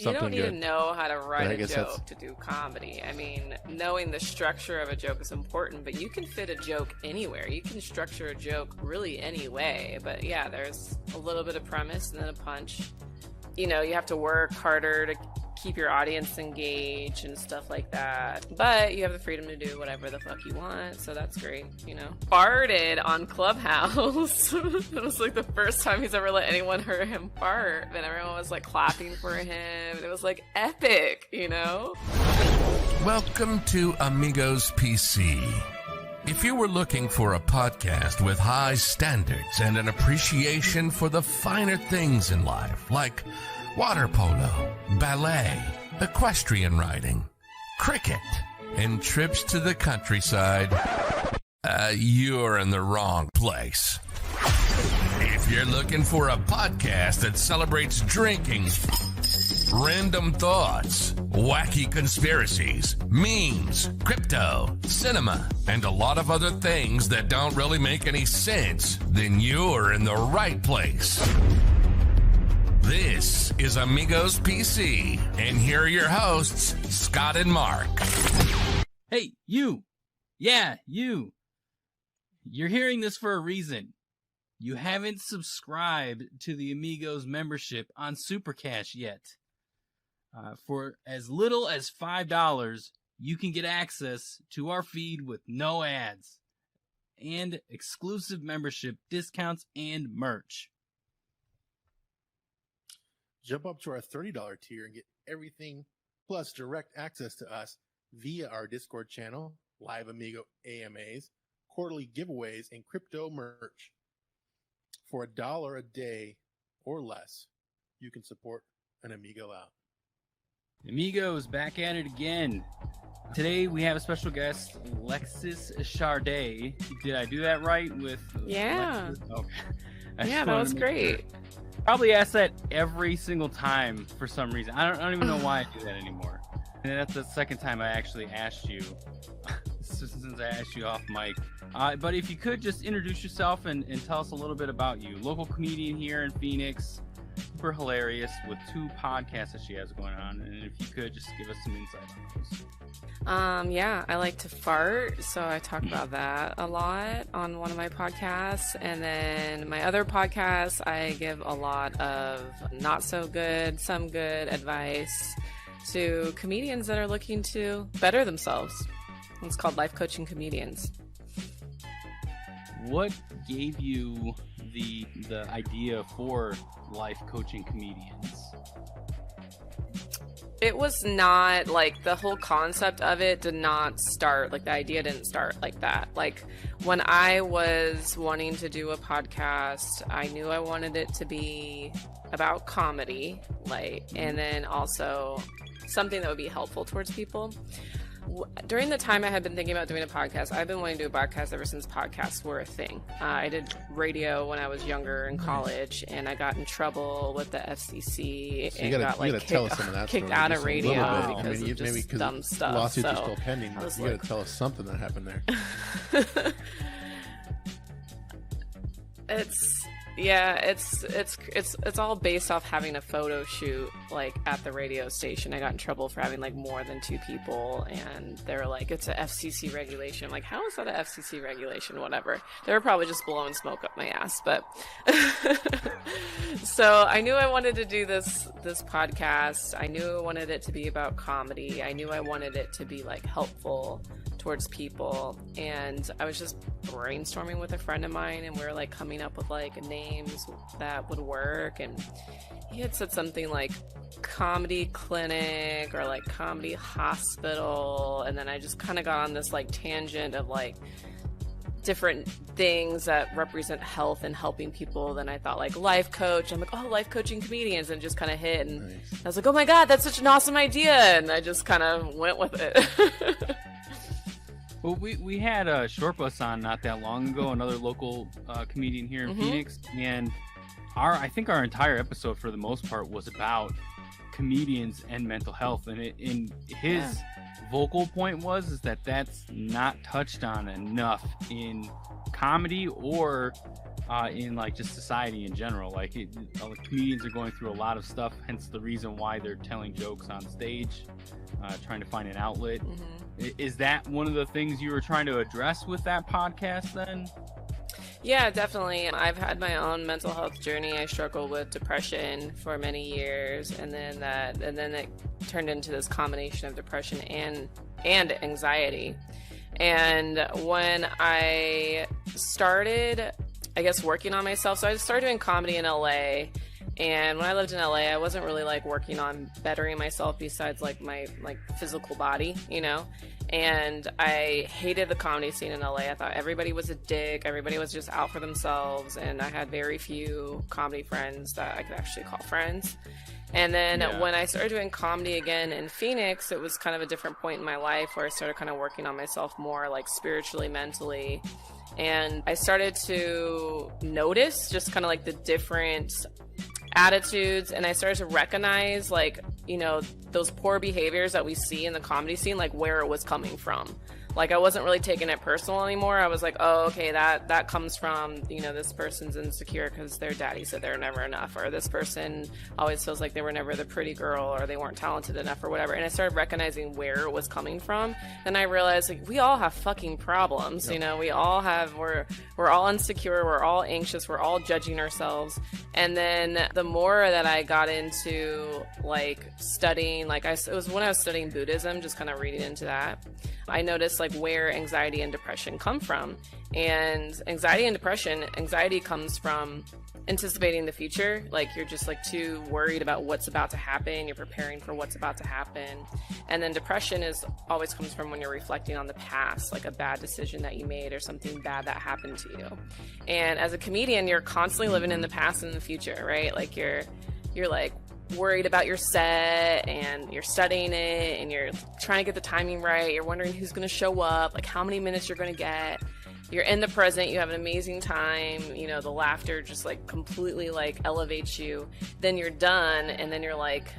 something You don't need good. to know how to write I a guess joke to do comedy. I mean, knowing the structure of a joke is important, but you can fit a joke anywhere. You can structure a joke really any way. But yeah, there's a little bit of premise and then a punch. You know, you have to work harder to keep your audience engaged and stuff like that. But you have the freedom to do whatever the fuck you want, so that's great, you know. Farted on Clubhouse. It was like the first time he's ever let anyone hear him fart. And everyone was like clapping for him. And it was like epic, you know? Welcome to Amigos PC. If you were looking for a podcast with high standards and an appreciation for the finer things in life, like water polo, ballet, equestrian riding, cricket, and trips to the countryside, you're in the wrong place. If you're looking for a podcast that celebrates drinking, random thoughts, wacky conspiracies, memes, crypto, cinema, and a lot of other things that don't really make any sense, then you're in the right place. This is Amigos PC, and here are your hosts, Scott and Marc. Hey, you! Yeah, you! You're hearing this for a reason. You haven't subscribed to the Amigos membership on Supercash yet. For as little as $5, you can get access to our feed with no ads, and exclusive membership discounts and merch. Jump up to our $30 tier and get everything plus direct access to us via our Discord channel, live Amigo AMAs, quarterly giveaways, and crypto merch. For $1 a day or less, you can support an Amigo out. Amigos, back at it again. Today we have a special guest, Lexis Sharde. Did I do that right with Yeah. Lexis? Okay. Yeah, that was great. Probably ask that every single time for some reason. I don't even know why I do that anymore. And that's the second time I actually asked you since I asked you off mic. But if you could just introduce yourself and tell us a little bit about you. Local comedian here in Phoenix, super hilarious with 2 podcasts that she has going on. And if you could just give us some insight on those. Yeah, I like to fart, so I talk about that a lot on one of my podcasts. And then my other podcasts, I give a lot of not so good, some good advice to comedians that are looking to better themselves. It's called Life Coaching Comedians. What gave you the idea for Life Coaching Comedians? It was not like the whole concept of it did not start like the idea didn't start like that. Like when I was wanting to do a podcast, I knew I wanted it to be about comedy, like, and then also something that would be helpful towards people. During the time I had been thinking about doing a podcast, I've been wanting to do a podcast ever since podcasts were a thing. I did radio when I was younger in college, and I got in trouble with the FCC and got like kicked out of radio because of just dumb stuff. Lawsuits are still pending. You got to tell us something that happened there. It's all based off having a photo shoot like at the radio station. I got in trouble for having like more than 2 people, and they were like, it's a FCC regulation. I'm like, how is that a FCC regulation? Whatever. They were probably just blowing smoke up my ass, but so I knew I wanted to do this podcast. I knew I wanted it to be about comedy. I knew I wanted it to be like helpful towards people, and I was just brainstorming with a friend of mine, and we were like coming up with like names that would work, and he had said something like comedy clinic or like comedy hospital, and then I just kind of got on this like tangent of like different things that represent health and helping people. Then I thought like life coach. I'm like, oh, life coaching comedians, and just kind of hit, and I was like, oh my god, that's such an awesome idea, and I just kind of went with it. Well, we had a Short Bus on not that long ago, another local comedian here in Phoenix, and I think our entire episode for the most part was about comedians and mental health, and his vocal point is that that's not touched on enough in comedy or in like just society in general. Like comedians are going through a lot of stuff, hence the reason why they're telling jokes on stage, trying to find an outlet. Is that one of the things you were trying to address with that podcast then? Yeah, definitely. I've had my own mental health journey. I struggled with depression for many years, and then it turned into this combination of depression and anxiety. And when I started, I guess, working on myself, so I started doing comedy in LA. And when I lived in LA, I wasn't really like working on bettering myself besides like my like physical body, you know. And I hated the comedy scene in LA. I thought everybody was a dick. Everybody was just out for themselves. And I had very few comedy friends that I could actually call friends. And then when I started doing comedy again in Phoenix, it was kind of a different point in my life where I started kind of working on myself more like spiritually, mentally. And I started to notice just kind of like the different attitudes, and I started to recognize, like, you know, those poor behaviors that we see in the comedy scene, like where it was coming from. Like I wasn't really taking it personal anymore. I was like, oh, okay, that comes from, you know, this person's insecure because their daddy said they're never enough, or this person always feels like they were never the pretty girl, or they weren't talented enough, or whatever. And I started recognizing where it was coming from. Then I realized, like, we all have fucking problems. You know, we're all insecure, we're all anxious, we're all judging ourselves. And then the more that I got into like studying, like it was when I was studying Buddhism, just kind of reading into that, I noticed like where anxiety and depression come from. And anxiety comes from anticipating the future. Like you're just like too worried about what's about to happen. You're preparing for what's about to happen. And then depression always comes from when you're reflecting on the past, like a bad decision that you made or something bad that happened to you. And as a comedian, you're constantly living in the past and the future, right? Like you're like worried about your set, and you're studying it, and you're trying to get the timing right. You're wondering who's going to show up, like how many minutes you're going to get. You're in the present, you have an amazing time, you know, the laughter just like completely like elevates you. Then you're done, and then you're like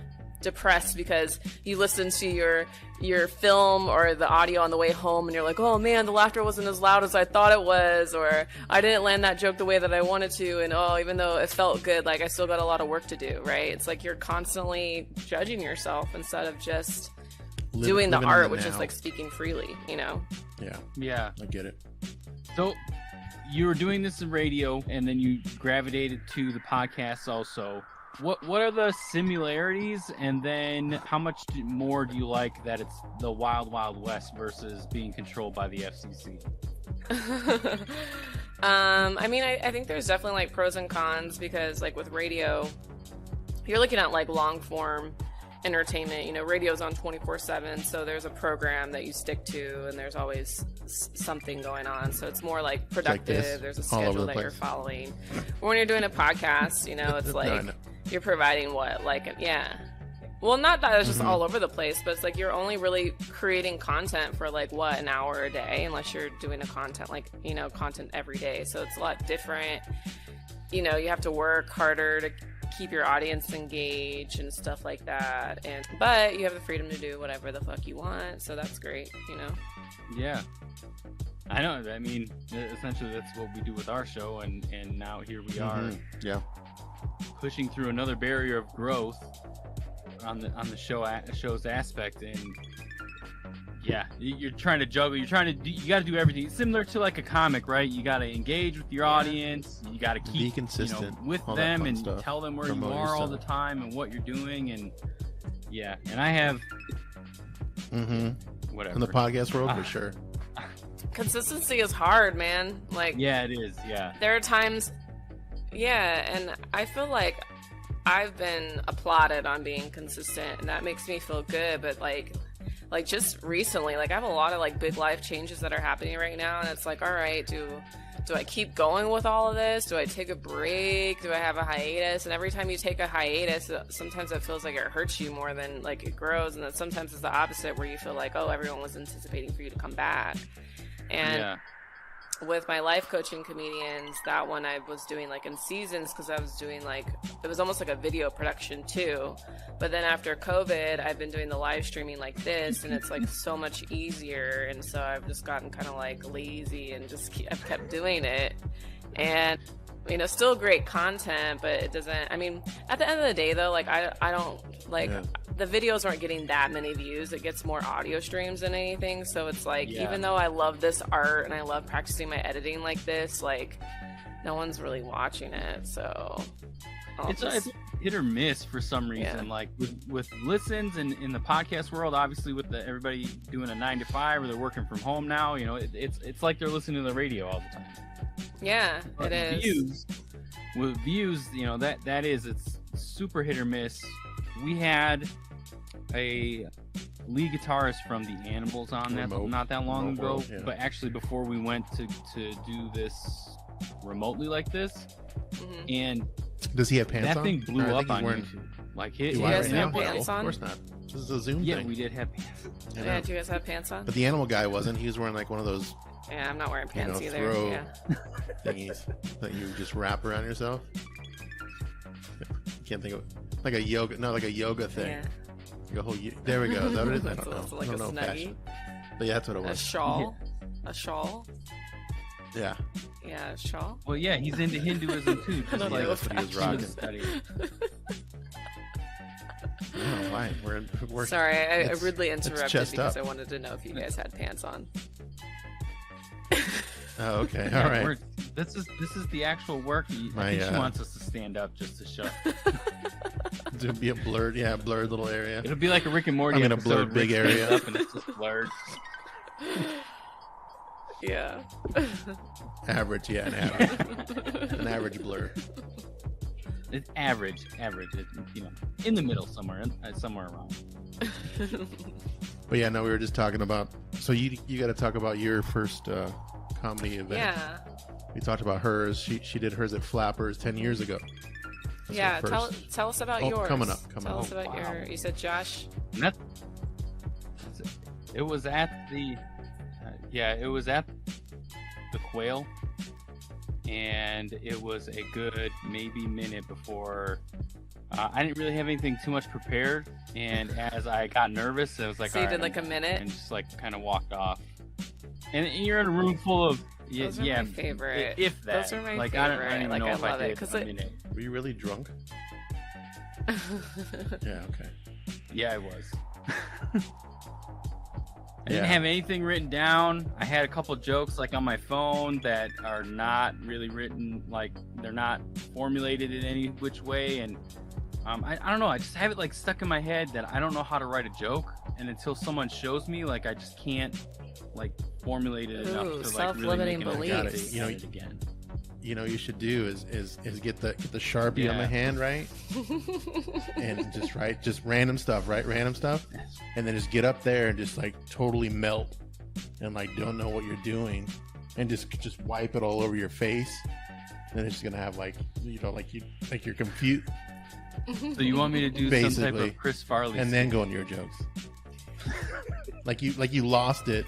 depressed because you listen to your film or the audio on the way home, and you're like, oh man, the laughter wasn't as loud as I thought it was, or I didn't land that joke the way that I wanted to, and oh, even though it felt good, like I still got a lot of work to do, right? It's like you're constantly judging yourself instead of just doing the art, which is like speaking freely, you know? Yeah, I get it. So you were doing this in radio, and then you gravitated to the podcast also. What are the similarities, and then how much more do you like that it's the Wild Wild West versus being controlled by the FCC? I mean, I think there's definitely like pros and cons, because like with radio, you're looking at like long form entertainment. You know, radio's on 24/7, so there's a program that you stick to, and there's always something going on, so it's more like productive. Like there's a schedule that you're following. But when you're doing a podcast, you know, it's like you're providing what, like, well, not that it's just all over the place, but it's like you're only really creating content for like what, an hour a day, unless you're doing a content like, you know, content every day. So it's a lot different. You know, you have to work harder to keep your audience engaged and stuff like that, but you have the freedom to do whatever the fuck you want, so that's great, you know? Yeah, I know. I mean, essentially that's what we do with our show, and now here we are, pushing through another barrier of growth on the show's aspect. And you're trying to juggle, you got to do everything similar to like a comic, right? You got to engage with your audience, you got to keep, be consistent, you know, with them, and tell them where you are all the time and what you're doing. And and I have whatever in the podcast world, for sure. Consistency is hard, man. Like, it is. There are times, and I feel like I've been applauded on being consistent, and that makes me feel good. But like just recently, like I have a lot of like big life changes that are happening right now, and it's like, all right, do I keep going with all of this? Do I take a break? Do I have a hiatus? And every time you take a hiatus, sometimes it feels like it hurts you more than like it grows, and then sometimes it's the opposite, where you feel like, oh, everyone was anticipating for you to come back. And with my life coaching comedians, that one I was doing like in seasons, because I was doing like, it was almost like a video production too. But then after COVID, I've been doing the live streaming like this, and it's like so much easier. And so I've just gotten kind of like lazy, and I've kept doing it. And you know, still great content, but it doesn't, I mean, at the end of the day though, like I don't like the videos aren't getting that many views. It gets more audio streams than anything. So it's like, even though I love this art and I love practicing my editing like this, like no one's really watching it. So it's hit or miss for some reason. Like with listens and in the podcast world, obviously with everybody doing a 9 to 5 or they're working from home now, you know, it's like they're listening to the radio all the time. Yeah, it is. With views, you know, it's super hit or miss. We had a lead guitarist from the Animals on not that long ago, but actually before we went to do this remotely like this, and does he have pants on? That thing blew up on YouTube. Like he has pants on? Of course not. This is a Zoom thing. Yeah, we did have pants. Yeah, do you guys have pants on? But the animal guy wasn't. He was wearing like one of those. Yeah, I'm not wearing pants either. Throw thingies that you just wrap around yourself. I can't think of like a yoga. No, like a yoga thing. Yeah. Like a whole. There we go. Is that what it is? I don't know. Like I don't know snuggie. fashion. But yeah, that's what it was. A shawl. A shawl. Yeah. Yeah, a shawl. Well, yeah, he's into Hinduism too. That's what he was rocking. Oh, why? We're sorry, I rudely interrupted because up. I wanted to know if you guys had pants on. Oh, okay. All right. This is the actual work. I think she wants us to stand up just to show. To be a blurred little area. It'll be like a Rick and Morty episode. A blurred big area up and it's just blurred. Yeah. Average, an average blur. It's average. It, you know, in the middle somewhere around. But yeah, no, we were just talking about. So you got to talk about your first comedy event. Yeah. We talked about hers. She did hers at Flappers 10 years ago. That's tell us about yours. Coming up. Tell us about your. You said Josh. It was at the. It was at the Quail, and it was a good maybe minute before. I didn't really have anything too much prepared, and as I got nervous, I was like, so you did like a minute, and just like kind of walked off. And you're in a room full of those are my favorite. If that, those are my like, favorite. I don't even know if I did a minute. Were you really drunk? Yeah. Okay. Yeah, I was. I didn't have anything written down. I had a couple jokes like on my phone that are not really written, like they're not formulated in any which way, and I don't know. I just have it like stuck in my head that I don't know how to write a joke, and until someone shows me, like I just can't like formulate it enough to like really make it beliefs. Again. You know, you should do is get the Sharpie on the hand, right? And just write just random stuff, and then just get up there and just like totally melt and like don't know what you're doing, and just wipe it all over your face. And then it's just gonna have like you're confused. So you want me to do some type of Chris Farley, and then go into your jokes, like you lost it.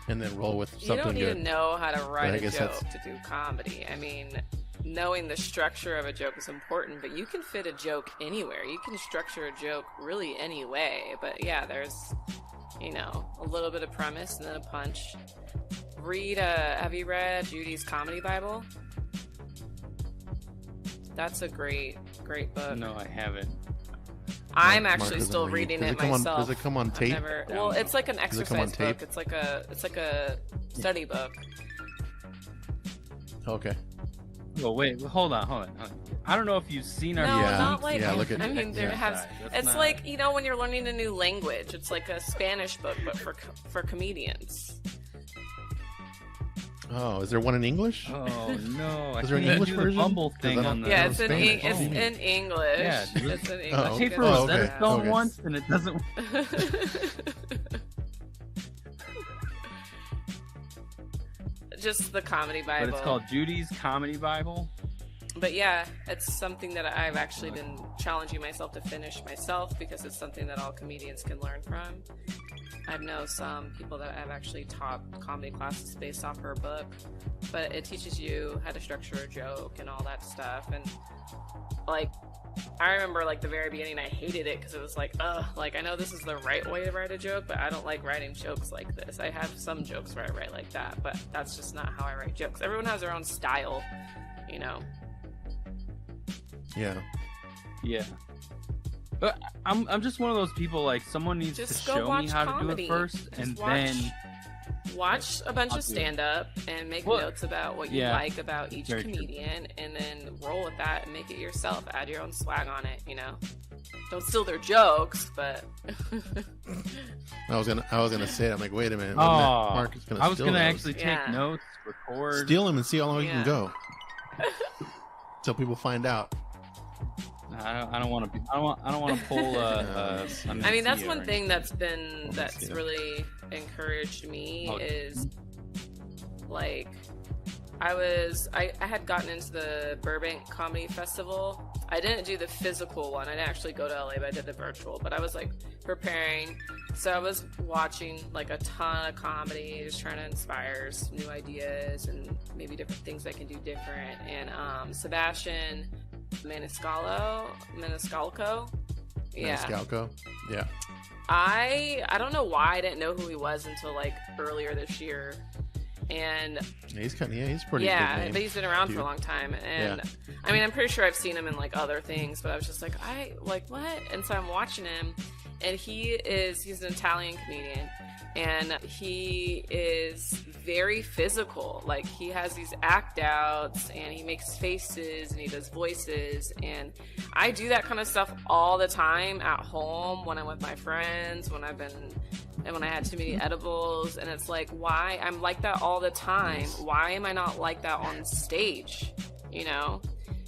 And then roll with something good. You don't need to know how to write a joke to do comedy. I mean, knowing the structure of a joke is important, but you can fit a joke anywhere. You can structure a joke really any way. But yeah, there's, a little bit of premise and then a punch. Have you read Judy's Comedy Bible? That's a great book. No, I haven't. I'm actually still reading it myself. Does it come on tape? Well, it's like an exercise book. It's like a study book. Okay. Well, wait, hold on. I don't know if you've seen our. No, not like. Yeah, look at. I mean, it's like when you're learning a new language. It's like a Spanish book, but for comedians. Oh, is there one in English? Oh no! Is there an English version? Bumble thing on the it's in English. Yeah, it's in English. I paid for a phone once and it doesn't. Just the Comedy Bible. But it's called Judy's Comedy Bible. But yeah, it's something that I've actually been challenging myself to finish myself because it's something that all comedians can learn from. I know some people that have actually taught comedy classes based off her book, but it teaches you how to structure a joke and all that stuff. And like, I remember like the very beginning, I hated it because it was like, I know this is the right way to write a joke, but I don't like writing jokes like this. I have some jokes where I write like that, but that's just not how I write jokes. Everyone has their own style, Yeah. But I'm just one of those people, like, someone needs Just to go show watch me how comedy. to do it first, Just and watch- then Watch a bunch I'll of do it. stand-up and make Well, notes about what you yeah, like about each very true. comedian, and then roll with that and make it yourself. Add your own swag on it, you know. Don't steal their jokes, but I was gonna say it. I'm like, wait a minute. Oh, Mark is gonna. I was steal gonna those. actually take Yeah. notes, record. Steal him and see how long you Yeah. can go. Till people find out. I don't want to. I don't want to pull. I mean, that's one thing that's Yeah. really encouraged me Oh. is like I had gotten into the Burbank Comedy Festival. I didn't do the physical one. I didn't actually go to LA, but I did the virtual. But I was like preparing, so I was watching like a ton of comedy, just trying to inspire some new ideas and maybe different things I can do different. And Sebastian Maniscalco, yeah. Maniscalco. Yeah. I don't know why I didn't know who he was until like earlier this year, and Yeah, he's pretty. yeah, big name. but he's been around for Dude. a long time, and Yeah. I mean, I'm pretty sure I've seen him in like other things, but I was just like, what? And so I'm watching him, and he's an Italian comedian, and he is very physical. Like, he has these act outs, and he makes faces, and he does voices, and I do that kind of stuff all the time at home when I'm with my friends, when I had too many edibles, and it's like, why I'm like that all the time? Why am I not like that on stage? You know?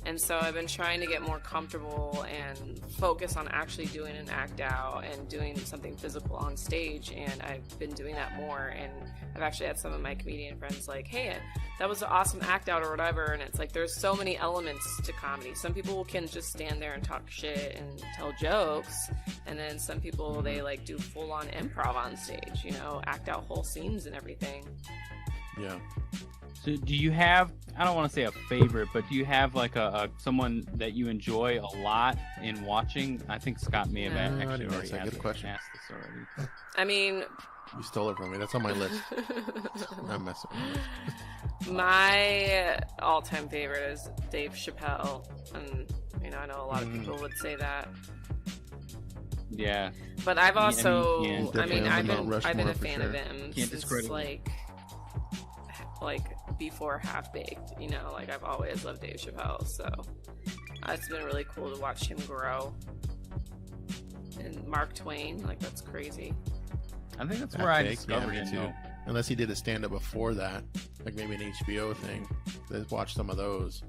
And so I've been trying to get more comfortable and focus on actually doing an act out and doing something physical on stage, and I've been doing that more. And I've actually had some of my comedian friends like, hey, that was an awesome act out or whatever. And it's like, there's so many elements to comedy. Some people can just stand there and talk shit and tell jokes, and then some people, they like do full on improv on stage, you know, act out whole scenes and everything. Yeah. So do you have, I don't want to say a favorite, but do you have like a someone that you enjoy a lot in watching? I think Scott may have No, actually I didn't already ask that. Good question. asked this already. I mean, You stole it from me. That's on my list. I'm messing with you. my all-time favorite is Dave Chappelle, and you know, I know a lot of people would say that, Yeah. but I've also, yeah, I mean, definitely on I've the been Mount a Rushmore for fan sure. of him Can't since discredit like before Half Baked. You know, like I've always loved Dave Chappelle, so it's been really cool to watch him grow. And Mark Twain, like, that's crazy. I think that's Half where I Baked, discovered yeah, it. me too. though. Unless he did a stand-up before that, like maybe an HBO thing. Let's watch some of those.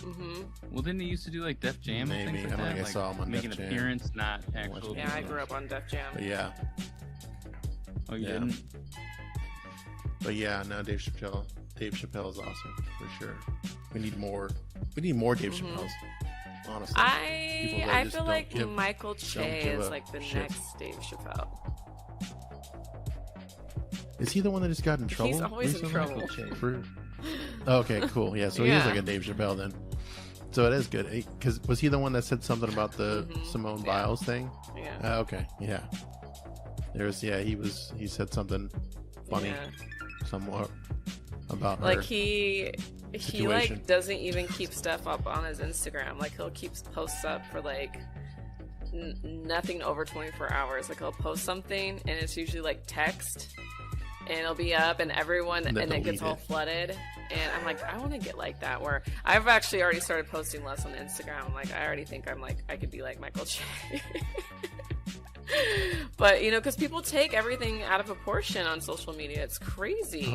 Hmm. Well, didn't he used to do like Def Jam and Maybe. things like I don't that? think I Like, saw him on make Def an Jam. appearance, not actual. watched Yeah, I grew up on Def Jam. But yeah. Oh, you Yeah. didn't? But yeah, no, Dave Chappelle is awesome for sure. We need more Dave Mhm. Chappelle's. Honestly. People that I just feel don't like give- Michael Che give is a like the shit. next Dave Chappelle. Is he the one that just got in trouble? He's always in recently? trouble. For... Okay, cool. Yeah, so he is Yeah. like a Dave Chappelle then. So it is good. Because was he the one that said something about the Mhm. Simone Yeah. Biles thing? Yeah. Okay, yeah. He said something funny Yeah. somewhat about her. Like he situation. like doesn't even keep stuff up on his Instagram. Like he'll keep posts up for like nothing over 24 hours. Like he'll post something and it's usually like text, and it'll be up and everyone And and then it gets delete all it. flooded. And I'm like, I want to get like that, where I've actually already started posting less on Instagram. Like I already think I could be like Michael Che. But, you know, because people take everything out of proportion on social media. It's crazy.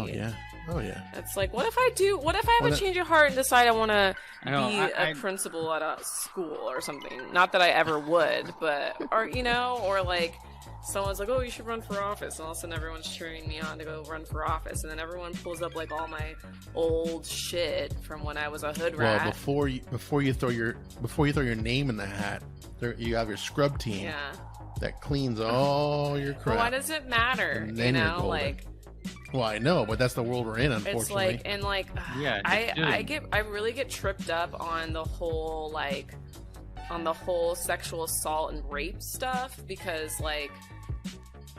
Oh yeah. It's like, what if I have Well, a change of heart and decide I want to I know, be a principal at a school or something? Not that I ever would, but, or, you know, or like someone's like, oh, you should run for office. And all of a sudden everyone's cheering me on to go run for office. And then everyone pulls up like all my old shit from when I was a hood rat. Well, before you throw your name in the hat, you have your scrub team Yeah. that cleans all your crap. But why does it matter? And You then you're know, golden. like, Well, I know, but that's the world we're in, it's unfortunately. like, and like, Yeah, I really get tripped up on the whole sexual assault and rape stuff, because like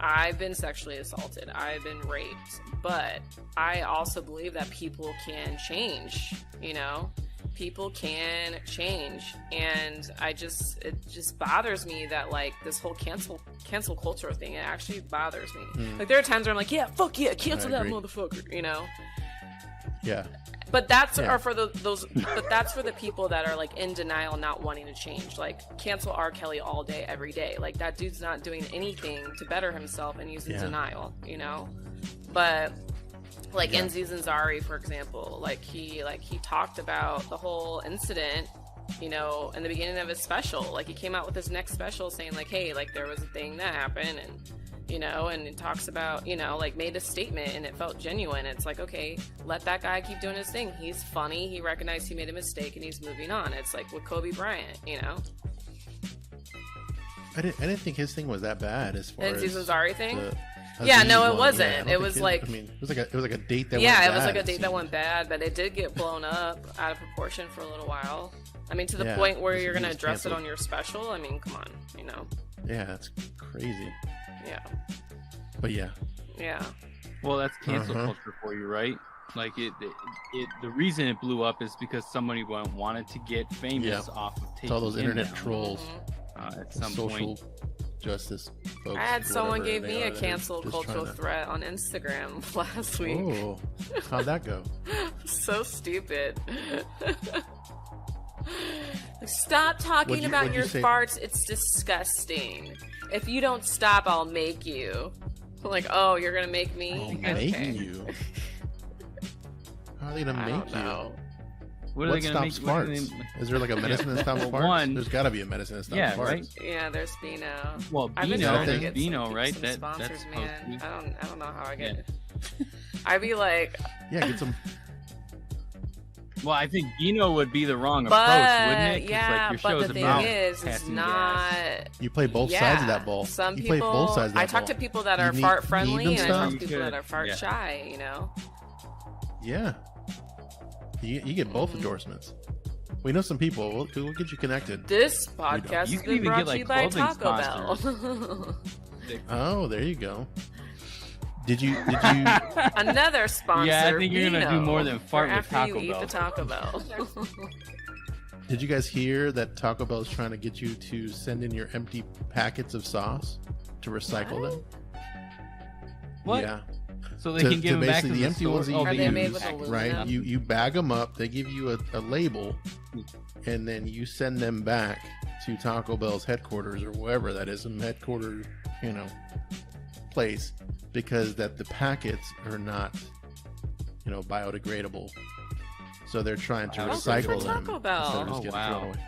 I've been sexually assaulted, I've been raped, but I also believe that people can change, you know? people can change, and it just bothers me that like this whole cancel culture thing, it actually bothers me. Like there are times where I'm like, yeah, fuck yeah, cancel that motherfucker, you know? Yeah. But that's for that's for the people that are like in denial, not wanting to change. Like cancel R. Kelly all day, every day. Like that dude's not doing anything to better himself, and he's in denial, you know? But like Aziz Ansari, for example, like he talked about the whole incident, you know, in the beginning of his special. Like he came out with his next special saying like, hey, like there was a thing that happened, and you know, and it talks about, you know, like made a statement and it felt genuine. It's like, okay, let that guy keep doing his thing. He's funny. He recognized he made a mistake and he's moving on. It's like with Kobe Bryant, you know? I didn't think his thing was that bad as far as the Zari thing. Yeah, no, it wasn't. Yeah, it was like, I mean, it was like a date that went bad. Yeah, it was like a date that went bad, but it did get blown up out of proportion for a little while. I mean, to the point where you're going to address it on your special. I mean, come on, you know? Yeah, that's crazy. Yeah. But yeah. Yeah. Well, that's cancel culture for you, right? Like the reason it blew up is because somebody wanted to get famous off of taking all those internet down. trolls At some social point. Justice folks. I had someone gave me a are, cancel cultural threat on Instagram last week. Oh, how'd that go? So stupid. Stop talking about your farts. It's disgusting. If you don't stop, I'll make you. Like, oh, you're gonna make me? Making you? How are they gonna make you? Know. What stops farts? Is there like a medicine that stops farts? There's got to be a medicine that stops farts. Right? Yeah, there's Beano. Well, Beano, right? Sponsors, that's man. I don't know how I get it. I'd be like, get some. Well, I think Beano would be the wrong approach, wouldn't it? Yeah, like but the thing is not. You play both sides of that ball. Some you people. Play both sides of that I talk to people that are fart friendly, and I talk to people that are fart shy. You know. Yeah. You get both endorsements. We know some people. We'll get you connected. This podcast has been brought to you by Taco Bell. Oh, there you go. Did you? Another sponsor. Yeah, I think you're gonna do more than fart with Taco Bell. After you eat the Taco Bell. Did you guys hear that Taco Bell is trying to get you to send in your empty packets of sauce to recycle them? What? Yeah. So they can give them back to the empty ones that Are they made use, with aluminum? right? You bag them up. They give you a label, and then you send them back to Taco Bell's headquarters or wherever that is, some headquarters, place, because that the packets are not, biodegradable. So they're trying to recycle them. Taco Bell. Instead of just getting thrown away.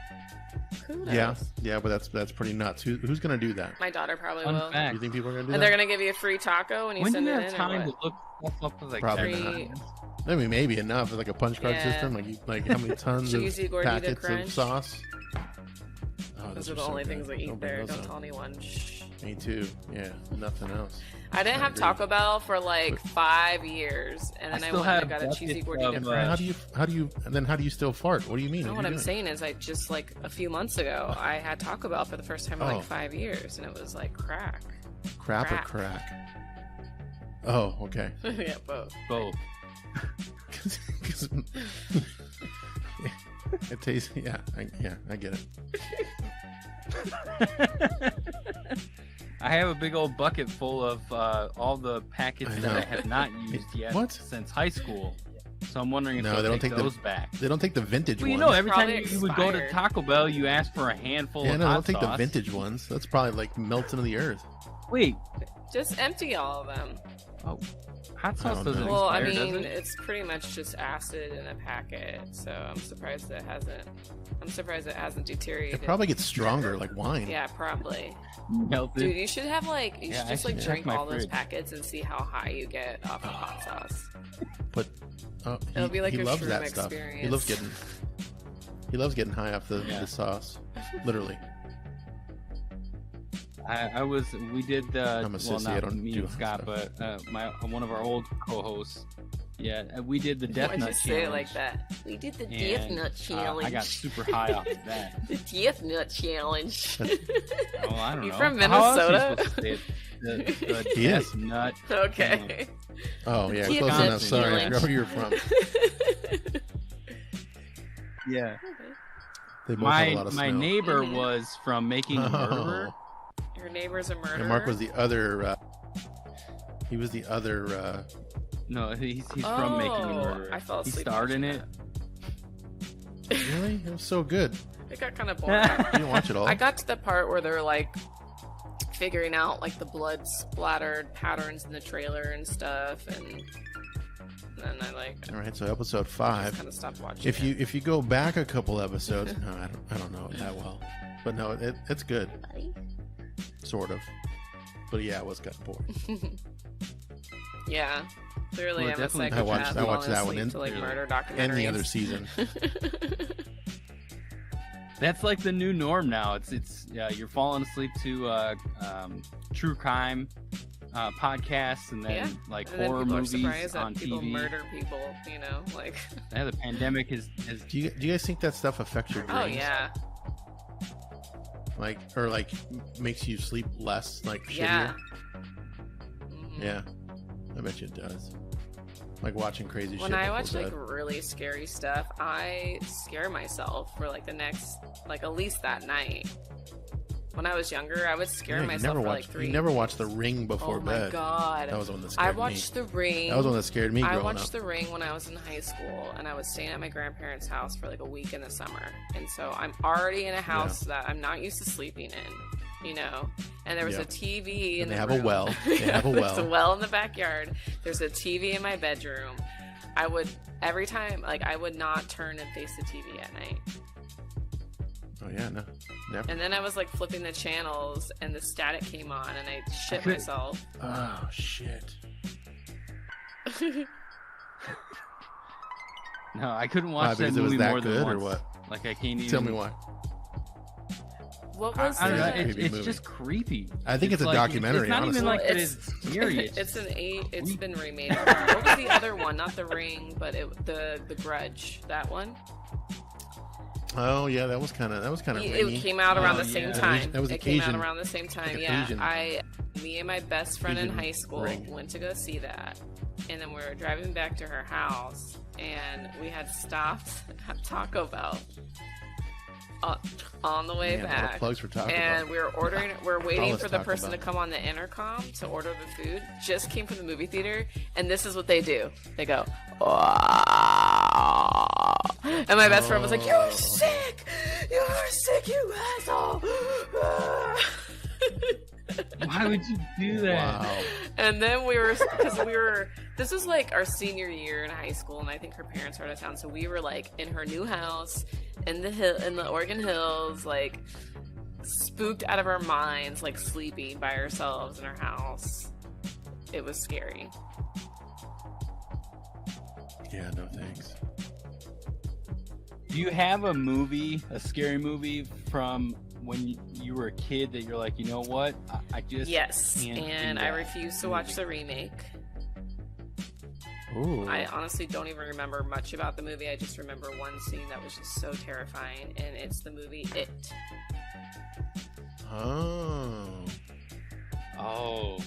Kudos. Yeah, but that's pretty nuts. Who's gonna do that? My daughter probably will. You think people are gonna do that? And they're gonna give you a free taco when you send it in. When do you have time to look up like probably not. I mean, maybe enough. It's like a punch card system. Like how many tons of packets of sauce? Oh, those are the only things I eat there. Don't tell anyone. Shh. Me too. Yeah, nothing else. I didn't have Taco Bell for like 5 years, and then I went and got a cheesy gordita crunch. How do you still fart? What do you mean? No, what I'm saying is, I just like a few months ago, I had Taco Bell for the first time in like 5 years, and it was like crack. Crap or crack? Oh, okay. Yeah, both. Both. It tastes. Yeah, I get it. I have a big old bucket full of all the packets that I have not used yet since high school. So I'm wondering if they don't take those back. They don't take the vintage ones. Every time you would go to Taco Bell, you ask for a handful of hot sauce. Yeah, no, they don't take the vintage ones. That's probably like melts into the earth. Wait. Just empty all of them. Oh. Hot sauce doesn't expire, I mean, does it? It's pretty much just acid in a packet, so I'm surprised it hasn't deteriorated. It probably gets stronger, like wine. Yeah, probably. Melted. Dude, you should have drink all those packets and see how high you get off of hot sauce. But it'll be like he your loves shroom that experience. stuff. He loves getting high off the sauce, literally. We did the, I'm a sissy, I don't me do and Scott, but one of our old co-hosts, we did the Death Nut Challenge. Say it like that? We did the Death Nut Challenge. I got super high off of that. The Death Nut Challenge. I don't know. You from Minnesota? The Death Nut. Okay. Oh yeah, close enough. Sorry, where you're from. Yeah. They both have a lot of My snow. neighbor was from Making a Murderer. Your neighbor's a murderer. And Marc was the other. He was the other. No, he's from Making a Murderer. I fell asleep. He starred in it. Really? It was so good. It got kind of boring. You didn't watch it all. I got to the part where they're like figuring out like the blood splattered patterns in the trailer and stuff, and then I like. All right, so episode 5. Kind of stopped watching. If you go back a couple episodes, no, I don't know it that well, but no, it's good, sort of. But yeah, it was kind of boring. Yeah, clearly Well, I'm a definitely- psychopath. I watched that one to like murder documentaries. and the other season. That's like the new norm now. It's you're falling asleep to true crime podcasts, and then like and then horror people movies are surprised on that people TV. murder people, you know, like. Yeah, the pandemic has Do you guys think that stuff affects your dreams? Oh yeah. Like, or like makes you sleep less, like shittier? Yeah. Mhm. Yeah, I bet you it does. Like watching crazy shit. When I before watch like bed. really scary stuff, I scare myself for like the next, like at least that night. When I was younger, I would scare Yeah, myself for like 3 You never watched The Ring before Oh bed. my god. That was the one that scared I me. watched The Ring. That was one that scared me I growing watched up. The Ring when I was in high school, and I was staying at my grandparents' house for like a week in the summer. And so I'm already in a house that I'm not used to sleeping in, you know. And there was Yeah. a TV in And they the have room. a well. They have a There's a well. well in the backyard. There's a TV in my bedroom. I would every time like I would not turn and face the TV at night. Oh yeah, no, never. And then I was like flipping the channels, and the static came on, and I shit myself. Oh shit. No, I couldn't watch Because that it was movie that more than good, once. or what? Like I can't even Tell me why. What was I don't know. it? Creepy It's movie. just creepy. I think it's a like, documentary, It's not honestly. even like Well, that it's scary. It's it's been remade. What was the other one? Not The Ring, but the Grudge. That one. Oh yeah, that was kind of It came out around Oh, the same yeah. time. That was it came Asian- out around the same time. like Yeah, Asian- me and my best friend in Asian high school Ring. went to go see that, and then we were driving back to her house, and we had stopped at Taco Bell on the way Man, a lot of back. plugs for Taco And Bell. we're waiting us for the Taco person Bell. to come on the intercom to order the food. Just came from the movie theater, and this is what they do. They go, "Oh." And my best friend was like, "You're sick! You're sick, you asshole!" Why would you do that? Wow. And then this was like our senior year in high school, and I think her parents were out of town, so we were like in her new house in the Oregon Hills, like spooked out of our minds, like sleeping by ourselves in our house. It was scary. Yeah, no thanks. Do you have a scary movie from when you were a kid that you're like, you know what? I just Yes, can't and do I that refuse to watch the remake. Ooh. I honestly don't even remember much about the movie. I just remember one scene that was just so terrifying, and it's the movie It. Oh. Oh,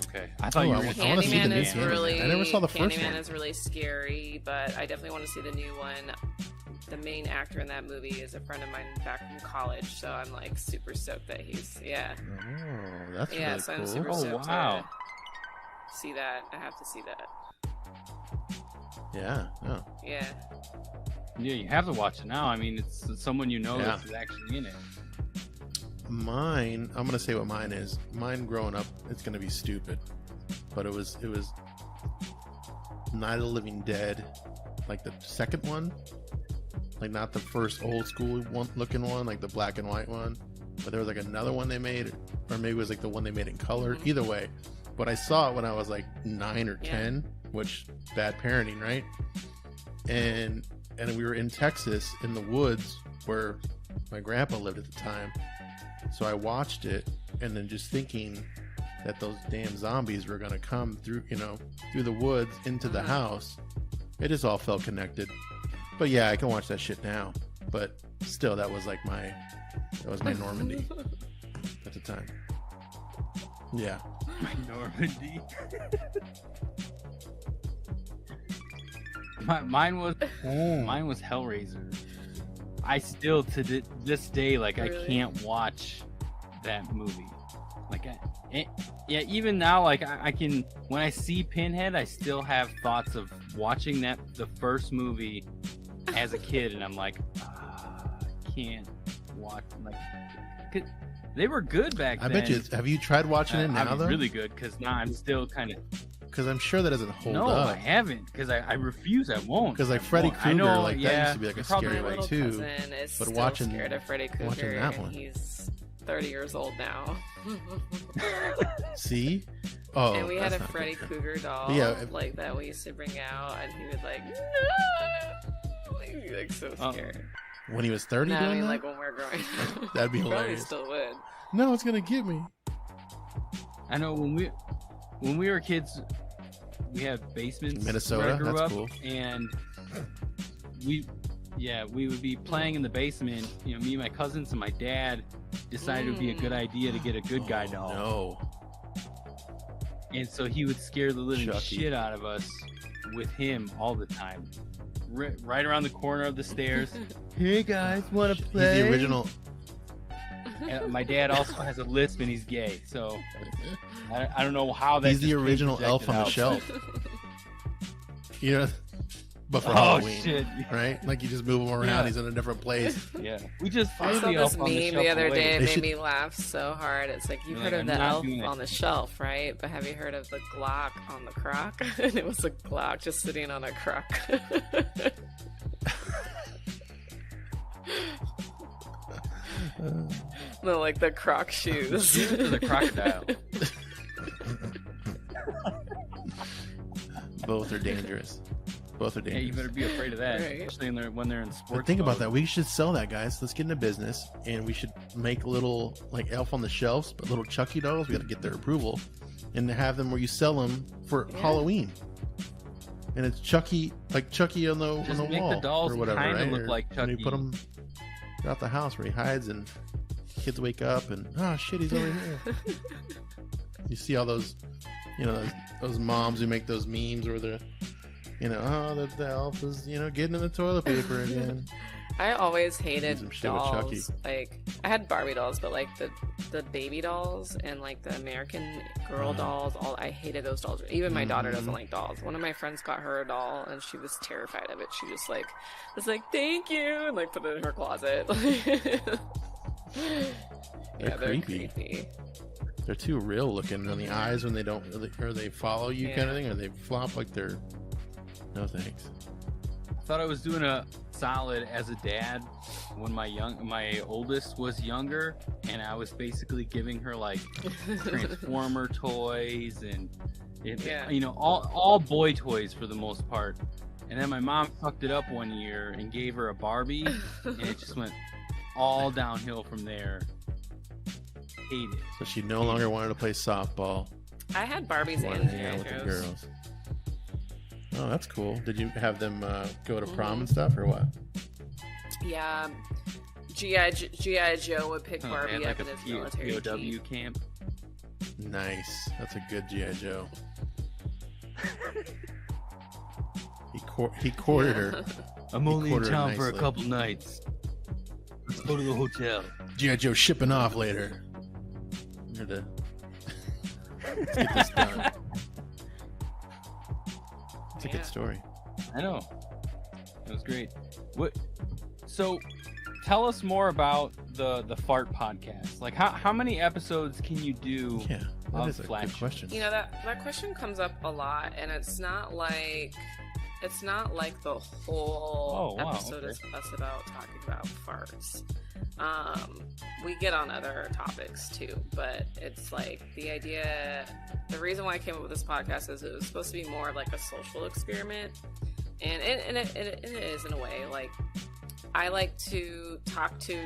okay. I thought Oh, you I were want- going I wanna see the Candyman new is Candyman. really. I never saw the first Candyman one. is really scary, but I definitely want to see the new one. The main actor in that movie is a friend of mine back from college, so I'm like super stoked that he's Oh, that's yeah. really So I'm cool. super Oh, stoked wow. to see that. I have to see that. Yeah. Oh. Yeah. Yeah, you have to watch it now. I mean, it's someone you know Yeah. that's actually in it. Mine, I'm gonna say what mine is. Mine growing up, it's gonna be stupid, but it was Night of the Living Dead, like the second one, like not the first old school one looking one, like the black and white one, but there was like another one they made, or maybe it was like the one they made in color. Mhm. Either way, but I saw it when I was like 9 or Yeah. 10, which bad parenting, right? And we were in Texas in the woods where my grandpa lived at the time. So I watched it, and then just thinking that those damn zombies were gonna come through, through the woods into the Mhm. house. It just all felt connected. But yeah, I can watch that shit now. But still, that was my Normandy at the time. Yeah. My Normandy. Mine was Hellraiser. I still to this day, like, Really? I can't watch that movie. Like, yeah, even now, like, I can, when I see Pinhead, I still have thoughts of watching the first movie as a kid, and I'm like, I can't watch, like, 'cause they were good back then. I bet you. Have you tried watching it now, I'm though? really good, because now I'm still kind of. Because I'm sure that doesn't hold No, up. I haven't, because I refuse. I won't. Because like Freddy I Krueger, know, like that yeah, used to be like a probably scary My one little too. cousin is But still watching scared of Freddy Krueger, that and one. he's 30 years old now. See? Oh, And we had a that's not Freddy good. Krueger doll, Yeah, like that we used to bring out, and he would like, no, he'd be like so scared. When he was 30 No, I doing mean that? like when we're growing up. That'd be Probably hilarious. still would. No, it's gonna get me. I know when we were kids, we had basements. Minnesota, where I grew that's up, cool. And we would be playing in the basement. You know, me and my cousins and my dad decided it would be a good idea to get a good guy doll. No. And so he would scare the living Chucky. shit out of us with him all the time. Right around the corner of the stairs. Hey guys, want to play? He's the original. And my dad also has a lisp and he's gay, so I don't know how that. He's the just came original elf on the projected shelf. You know, but for Oh Halloween, shit! right? Like you just move him around. Yeah. He's in a different place. Yeah, we just I threw saw the this elf on the meme shelf the other away. day. It They made should- me laugh so hard. It's like, you've You're heard like, of I'm the not elf doing it. on the shelf, right? But have you heard of the Glock on the crock? And it was a Glock just sitting on a crock. No, like the croc shoes. Give it to the crocodile. Both are dangerous. Both are Yeah, dangerous. you better be afraid of that, Right. especially when they're in sports. But think about mode. that. We should sell that, guys. Let's get into business, and we should make little like elf on the shelves, but little Chucky dolls. We got to get their approval, and have them where you sell them for Yeah. Halloween. And it's Chucky, like Chucky on the Just on the make the wall dolls or whatever, kinda right? look Or like when you put Chucky. them throughout the house where he hides, and kids wake up and oh shit, he's over here. You see all those, you know, those moms who make those memes where they're, you know, oh, the elf is, you know, getting in the toilet paper again. I always hated some shit with Chucky. dolls. Like, I had Barbie dolls, but like the baby dolls and like the American Girl dolls, I hated those dolls. Even my daughter doesn't like dolls. One of my friends got her a doll and she was terrified of it. She just like was like, "Thank you," and like put it in her closet. Yeah, they're creepy. creepy. They're too real looking on the eyes when they don't, or they follow you Yeah. kind of thing, or they flop like they're. No thanks. Thought I was doing a solid as a dad when my oldest was younger, and I was basically giving her like Transformer toys and Yeah. you know, all boy toys for the most part. And then my mom fucked it up one year and gave her a Barbie, and it just went all downhill from there. Hate it. So she no longer wanted to play softball. I had Barbies Wanted and to hang out with the G.I. Joes. girls. Oh, that's cool. Did you have them go to prom and stuff, or what? Yeah, G.I. Joe would pick Oh, Barbie man, up like in a his military POW jeep. camp. Nice. That's a good GI Joe. He courted her. I'm He only in quartered town for a nicely. couple nights. Let's go to the hotel. GI Joe shipping off later. Let's get this done. It's a Yeah. good story. I know. That was great. What? So, tell us more about the fart podcast. Like, how many episodes can you do? Yeah, that Of is a good Flash. question. You know, that question comes up a lot, and it's not like the whole Oh, wow, episode okay. is us about talking about farts. We get on other topics too, but it's like the reason why I came up with this podcast is it was supposed to be more like a social experiment, and it is in a way. Like, I like to talk to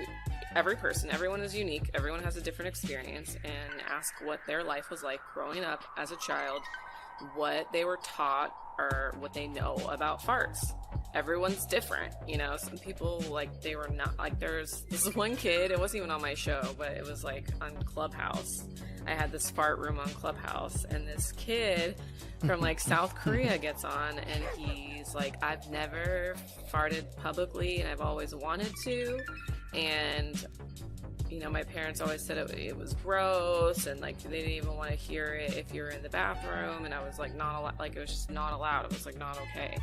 every person. Everyone is unique. Everyone has a different experience, and ask what their life was like growing up as a child what they were taught or what they know about farts. Everyone's different, you know. Some people, like, they were not, like, there's this one kid, it wasn't even on my show, but it was like on Clubhouse. I had this fart room on Clubhouse, and this kid from like South Korea gets on, and he's like, I've never farted publicly and I've always wanted to, and you know, my parents always said it was gross, and like they didn't even want to hear it if you were in the bathroom, and I was like, not allowed, like it was just not allowed. It was like not okay.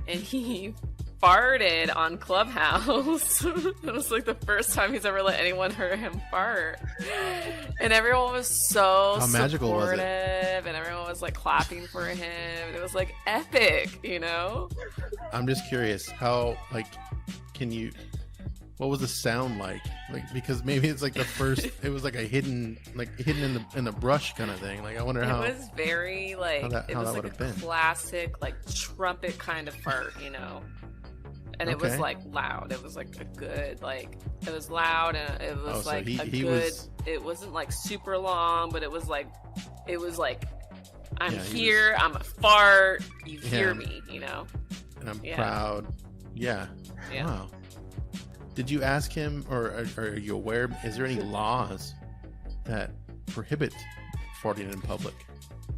And he farted on Clubhouse. It was like the first time he's ever let anyone hear him fart, and everyone was so magical was it? supportive, and everyone was like clapping for him. It was like epic, you know. I'm just curious, how, like, what was the sound like? Like, because maybe it's like the first, it was like a hidden in the brush kind of thing. Like, I wonder how it was very like it was like a been. classic like trumpet kind of fart, you know. And it was like loud. It was like a good, like, it was loud, and it was like it wasn't like super long, but it was like I'm here, I'm a fart, you hear me, you know. And I'm proud. Yeah. Wow. Did you ask him, or are you aware, is there any laws that prohibit farting in public?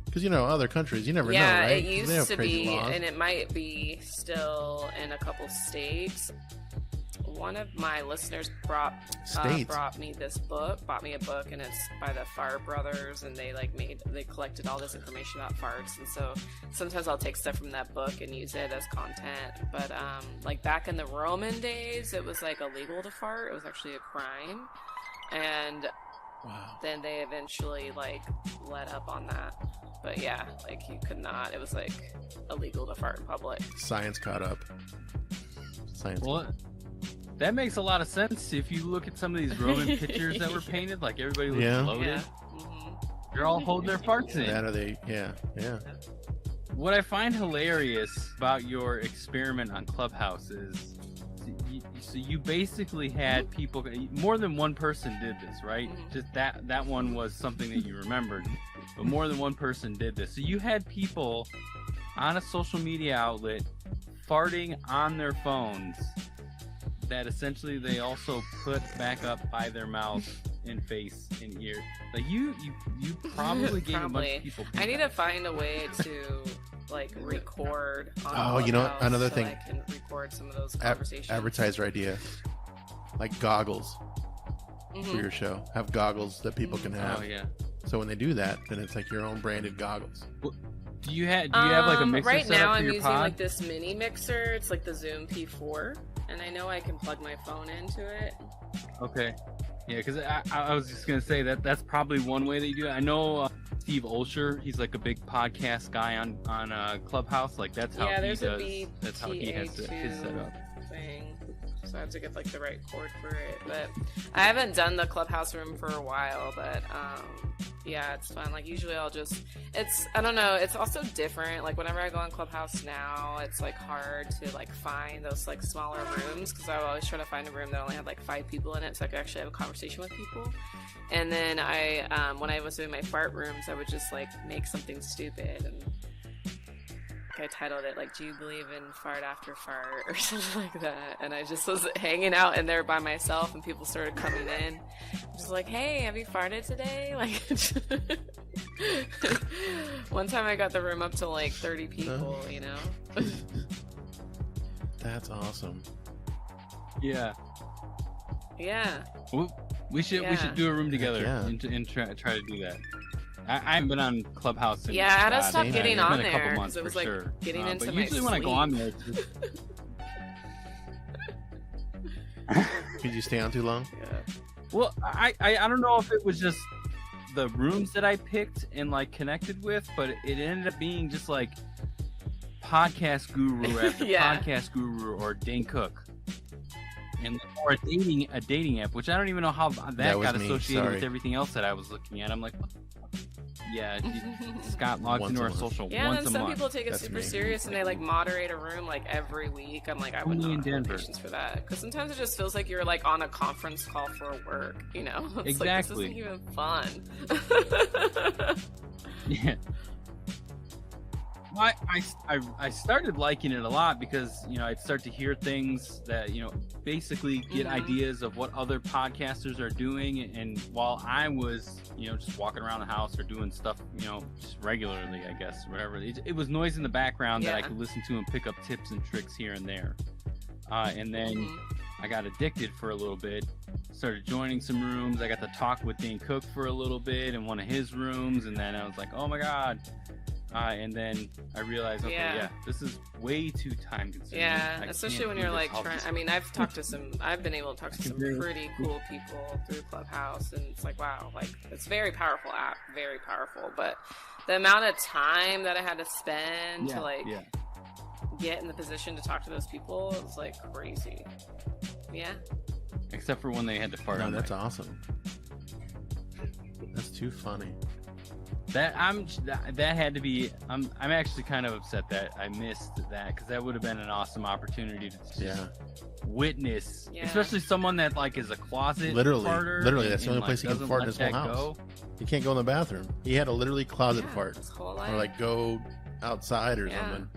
Because, you know, other countries, you never know, right? Yeah, it used to be, and it might be still in a couple states. One of my listeners brought me this book, bought me a book, and it's by the Fart Brothers, and they collected all this information about farts, and so sometimes I'll take stuff from that book and use it as content. But like back in the Roman days, it was like illegal to fart. It was actually a crime, and then they eventually like let up on that. But yeah, like you could not. It was like illegal to fart in public. Science caught up. That makes a lot of sense. If you look at some of these Roman pictures that were painted, like everybody looks loaded. Yeah. Mm-hmm. They're all holding their farts in. That are they? Yeah. What I find hilarious about your experiment on Clubhouse is, so you basically had people, more than one person did this, right? Mm-hmm. Just that one was something that you remembered, but more than one person did this. So you had people on a social media outlet farting on their phones that essentially they also put back up by their mouth and face and ear. Like you probably gave a bunch of people feedback. I need to find a way to like record on another so thing, I can record some of those conversations. Advertiser idea, like goggles for your show. Have goggles that people can have. Oh yeah. So when they do that, then it's like your own branded goggles. Do you have like a mixer right set now? up for I'm your using pod? like this mini mixer. It's like the Zoom P4, and I know I can plug my phone into it. Okay. Yeah, because I was just gonna say that's probably one way that you do it. I know Steve Olsher, he's like a big podcast guy on Clubhouse. Like that's how he does. That's how he has his setup. Thing. So I have to get like the right cord for it. But I haven't done the Clubhouse room for a while. But yeah, it's fun. Like usually I don't know. It's also different. Like whenever I go on Clubhouse now, it's like hard to like find those like smaller rooms, because I always try to find a room that only had like 5 people in it, so I could actually have a conversation with people. And then I, when I was doing my fart rooms, I would just like make something stupid, and I titled it like, "Do you believe in fart after fart?" or something like that. And I just was hanging out in there by myself, and people started coming in, just like, "Hey, have you farted today?" Like, one time I got the room up to like 30 people, you know. That's awesome. Yeah. Yeah. We should do a room together and try to do that. I haven't been on Clubhouse in I had to stop getting on there. It's been a couple months, it was like getting into but my usually sleep. when I go on there, it's just... Did you stay on too long? Yeah. Well, I don't know if it was just the rooms that I picked and like connected with, but it ended up being just like podcast guru after podcast guru or Dane Cook, or a dating app, which I don't even know how that got associated with everything else that I was looking at. I'm like, what the fuck? Yeah, Scott logs into our social once a month. Yeah, and some people take it super serious, and they like moderate a room like every week. I'm like, I would not have patience for that, because sometimes it just feels like you're like on a conference call for work, you know? It's exactly. like, this isn't even fun. Yeah. I started liking it a lot because, you know, I'd start to hear things that, you know, basically get ideas of what other podcasters are doing. And while I was, you know, just walking around the house or doing stuff, you know, just regularly, I guess, whatever, it was noise in the background that I could listen to and pick up tips and tricks here and there. And then I got addicted for a little bit, started joining some rooms. I got to talk with Dane Cook for a little bit in one of his rooms. And then I was like, oh my God. And then I realized, okay, this is way too time consuming. Yeah, especially when you're like trying. I mean, I've been able to talk to some pretty cool people through Clubhouse, and it's like, wow, like it's a very powerful app, very powerful. But the amount of time that I had to spend to like get in the position to talk to those people is like crazy. Yeah. Except for when they had to fart. No, that's awesome. That's too funny. That had to be. I'm actually kind of upset that I missed that, because that would have been an awesome opportunity to just witness, especially someone that like is a closet farter. Literally, that's the only place he can fart in his whole house. He can't go in the bathroom. He had to literally closet fart, or like go outside or something.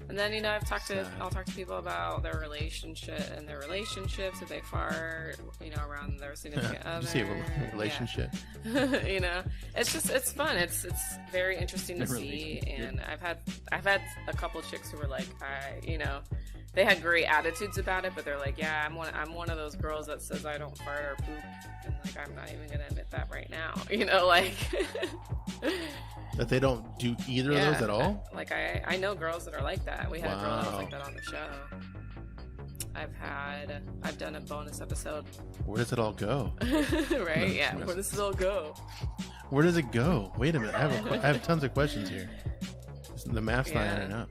And then, you know, I'll talk to people about their relationships if they fart, you know, around their significant other. You see a relationship. Yeah. You know, it's fun. It's very interesting to see. And I've had a couple of chicks who were like, you know, they had great attitudes about it, but they're like, yeah, I'm one of those girls that says I don't fart or poop, and like I'm not even gonna admit that right now. You know, like that they don't do either of those at all. Like I know girls that are like that. We had a girl that was like that on the show. I've done a bonus episode. Where does it all go? Right? Yeah. Where does it all go? Where does it go? Wait a minute. I have tons of questions here. The math's not adding up.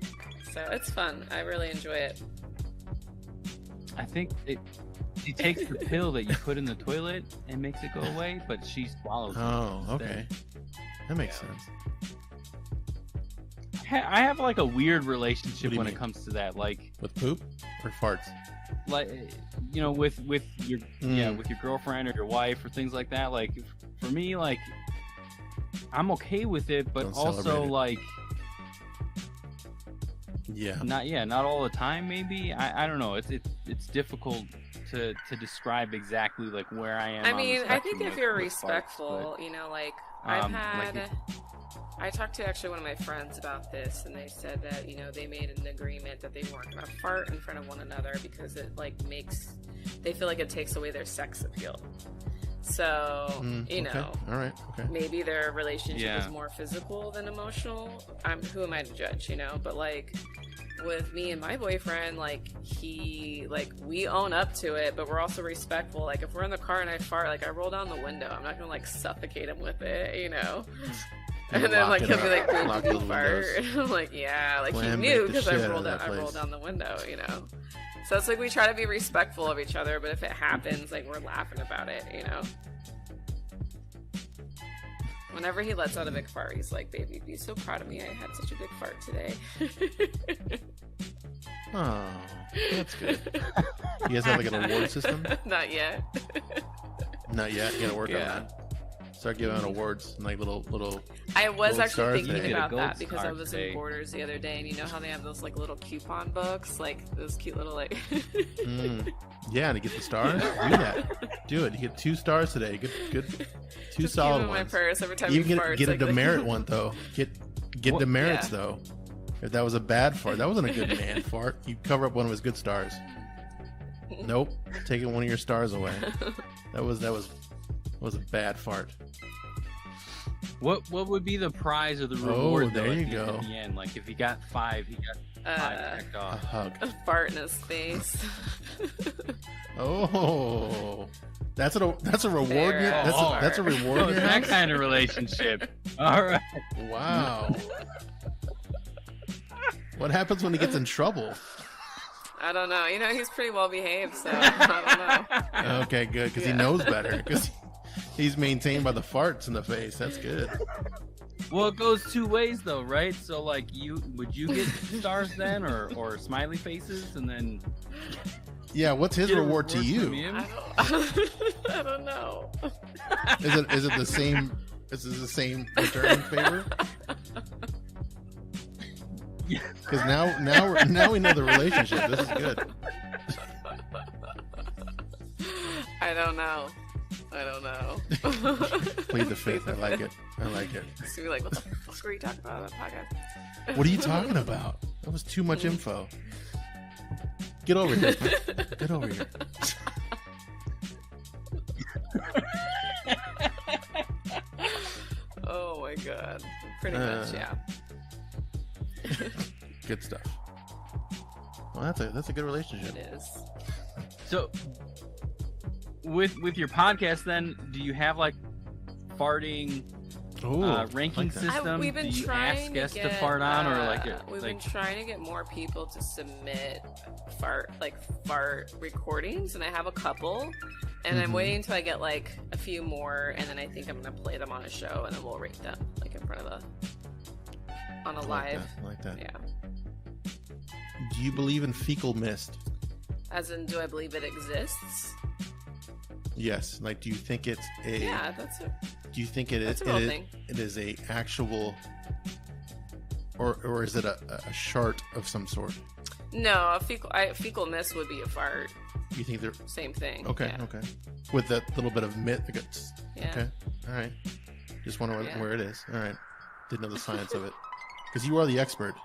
So it's fun. I really enjoy it. I think she takes the pill that you put in the toilet and makes it go away, but she swallows it. Oh, okay. That makes sense. I have like a weird relationship when it comes to that, like with poop or farts. Like, you know, with your with your girlfriend or your wife or things like that. Like for me, like I'm okay with it, but also like not all the time. Maybe I don't know. It's difficult to describe exactly like where I am. I mean, I think if you're respectful, you know, like I talked to actually one of my friends about this, and they said that, you know, they made an agreement that they weren't going to fart in front of one another because it like they feel like it takes away their sex appeal. So, you know, all right, maybe their relationship is more physical than emotional. Who am I to judge, you know? But like with me and my boyfriend, like we own up to it, but we're also respectful. Like if we're in the car and I fart, like I roll down the window. I'm not gonna like suffocate him with it, you know. And then like he'll be like, "Did you fart?" I'm like, "Yeah." Like he knew because I rolled down the window, you know. So it's like we try to be respectful of each other, but if it happens, like we're laughing about it, you know. Whenever he lets out a big fart, he's like, "Baby, be so proud of me. I had such a big fart today." Oh, that's good. You guys have like an award system? Not yet. Not yet. You gotta work on that. Start giving out awards and like little. I was actually thinking today. about that because I was in Borders the other day, and you know how they have those like little coupon books, like those cute little like. Yeah, to get the stars, do that. Do it. You get 2 stars today. Good. 2 just solid keep ones. In my purse every time Even you fart. Get a demerit one though. Get demerits though. If that was a bad fart, that wasn't a good man fart. You cover up one of his good stars. Nope, taking one of your stars away. That was a bad fart. What would be the prize or the reward? Oh, there you go. At the end, like if he got 5, he got 5 tacked off. A hug. A fart in his face. Oh, that's a reward. That's a reward. Oh, that kind of relationship. All right. Wow. What happens when he gets in trouble? I don't know. You know, he's pretty well behaved, so I don't know. Okay, good, because he knows better. Because he's maintained by the farts in the face. That's good. Well, it goes 2 ways, though, right? So, like, would you get stars then, or smiley faces, and then? Yeah. What's his reward to you? I don't know. Is it the same? Is it the same return favor? Because now we know the relationship. This is good. I don't know. Plead the fifth. I like it. So you're like, what the fuck were you talking about on that podcast? What are you talking about? That was too much info. Get over here. Get over here. Oh my god. Pretty much, yeah. Good stuff. Well, that's a good relationship. It is. So, with your podcast, then, do you have like farting ranking like that. system? We've been do you trying ask to guests get, to fart on, or we've been trying to get more people to submit fart recordings, and I have a couple, and I'm waiting until I get like a few more, and then I think I'm gonna play them on a show, and then we'll rate them like in front of on a live. I like that. Yeah. Do you believe in fecal mist? As in, do I believe it exists? Yes. Like, do you think it's a? Yeah, that's it. Do you think it is? That's a real thing. It is a actual, or is it a shart of some sort? No, a fecal mist would be a fart. You think they're Same thing. okay? Yeah. Okay. With that little bit of myth. Yeah. Okay. All right. Just wonder Yeah. where it is. All right. Didn't know the science of it. Because you are the expert.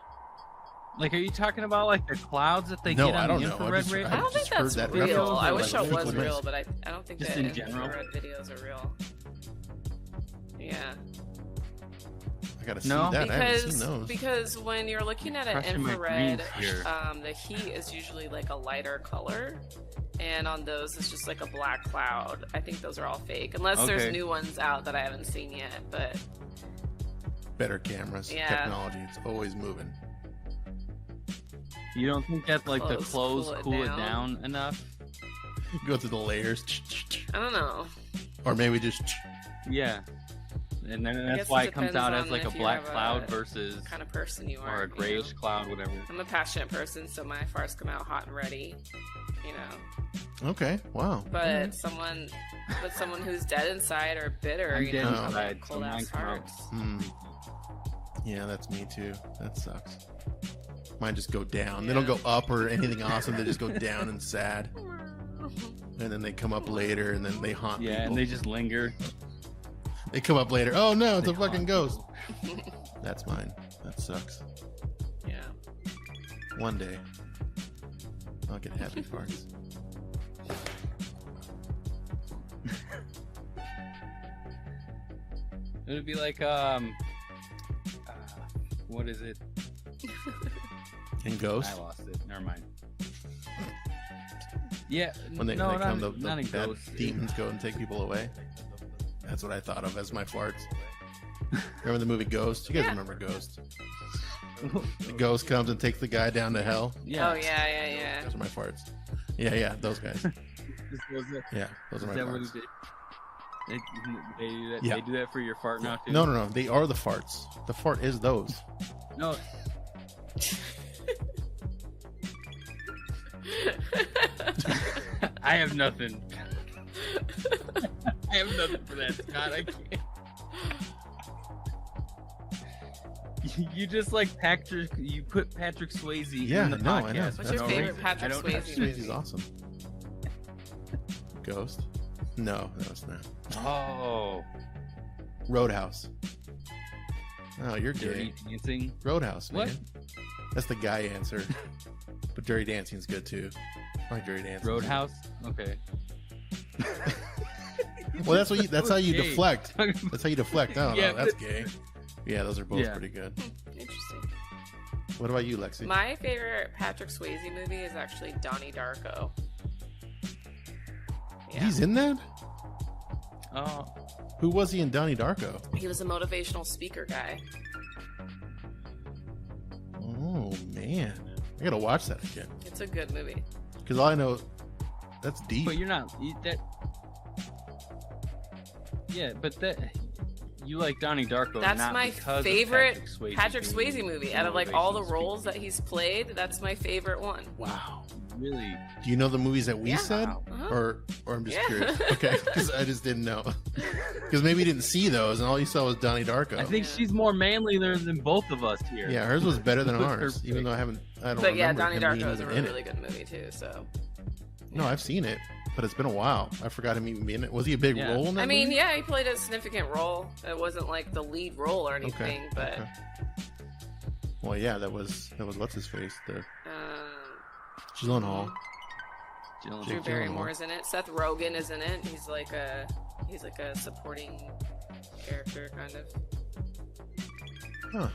Like, are you talking about like the clouds that they No, get on I don't the know. infrared I radar? I don't think just heard that's that real. reference, I like, wish it fecal was mist. real, but I don't think Just that in general? infrared videos are real. Yeah. I gotta see No. that. I haven't seen those. Because when you're looking at an Crushing my infrared, dreams here. the heat is usually like a lighter color, and on those it's just like a black cloud. I think those are all fake, unless Okay. there's new ones out that I haven't seen yet. But Better cameras, Yeah. technology. It's always moving. You don't think that like the Clothes clothes cool cool it it down enough? Go through the layers, I don't know. or maybe just. Yeah. And then guess that's it why it comes out depends as on like a if you black have cloud a versus Kind of person you are, or a grayish cloud, whatever. I'm a passionate person, so my farts come out hot and ready, you know. Okay. Wow. But someone who's dead inside or bitter, I'm you dead know, inside, cold so ass mine come out. farts. Yeah, that's me too. That sucks. Mine just go down. They don't go up or anything awesome. They just go down and sad. And then they come up later, and then they haunt Yeah, people. and they just linger. They come up later. Oh no, it's They a fucking haunt ghost. That's mine. That sucks. Yeah. One day, I'll get happy farts. It would be like what is it? And ghost. I lost it. Never mind. Yeah, When they, no, when they come, not, the not in bad ghosts. demons go and take people away. That's what I thought of as my farts. Remember the movie Ghost? You guys Yeah. remember Ghost? The ghost comes and takes the guy down to hell. Yeah. Oh yeah. Those are my farts. Yeah, those guys. This was it. Yeah, those are Is my that what farts. they do that? Yeah. They do that for your fart now too? No, they are the farts. The fart is those. No. I have nothing. I have nothing for that, Scott. I can't. You just like Patrick. You put Patrick Swayze Yeah, in the no, I know. podcast. What's for your no favorite reason. Patrick I don't Swayze understand. movie? Swayze's awesome. Ghost? No, it's not. Oh, Roadhouse. Oh, you're Dirty gay. Dancing. Roadhouse, man. What? That's the guy answer. But Dirty Dancing's good too. I like Dirty Dancing. Roadhouse. Okay. Well, that's how you Gay. deflect. That's how you deflect. Oh, Yeah, no, that's gay. Yeah, those are both Yeah. pretty good. Interesting. What about you, Lexi? My favorite Patrick Swayze movie is actually Donnie Darko. Yeah. He's in that? Oh, Who was he in Donnie Darko? He was a motivational speaker guy. Oh, man. I gotta watch that again. It's a good movie. Because all I know, that's deep. but you're not that. Yeah, but that you like Donnie Darko. That's not my because favorite of Patrick Swayze movie. Out of like all the roles that speaking. he's played, that's my favorite one. Wow. Really? Do you know the movies that we said? Uh-huh. Or I'm just curious. Okay, because I just didn't know. Because maybe you didn't see those, and all you saw was Donnie Darko. I think she's more manly than both of us here. Yeah, hers was better than Her ours, even though I don't But yeah, remember Donnie him Darko being is a even in really it. good movie too. So. No, I've seen it, but it's been a while. I forgot him even being in it. Was he a big role in that I mean, movie? yeah, he played a significant role. It wasn't like the lead role or anything, but. Okay. Well, yeah, that was what's his face? The Gyllenhaal. Drew Barrymore's in it. Seth Rogen is in it. He's like a supporting character, kind of. Huh.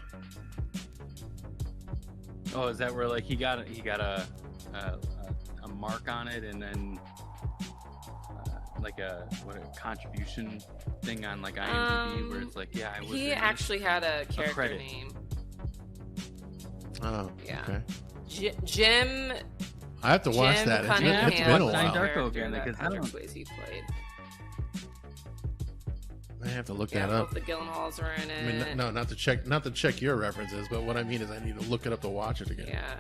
Oh, is that where like he got a mark on it, and then like a contribution thing on like IMDb where it's like I was. He actually had a character credit. name. Oh, Yeah. okay. Jim. I have to watch Jim that. Cunningham It's been a was the while. Darko character again, that because I Patrick don't- Swayze played. I have to look Yeah, that up. both the Gyllenhaals are in I it. mean, no, not to check your references, but what I mean is I need to look it up to watch it again. Yeah,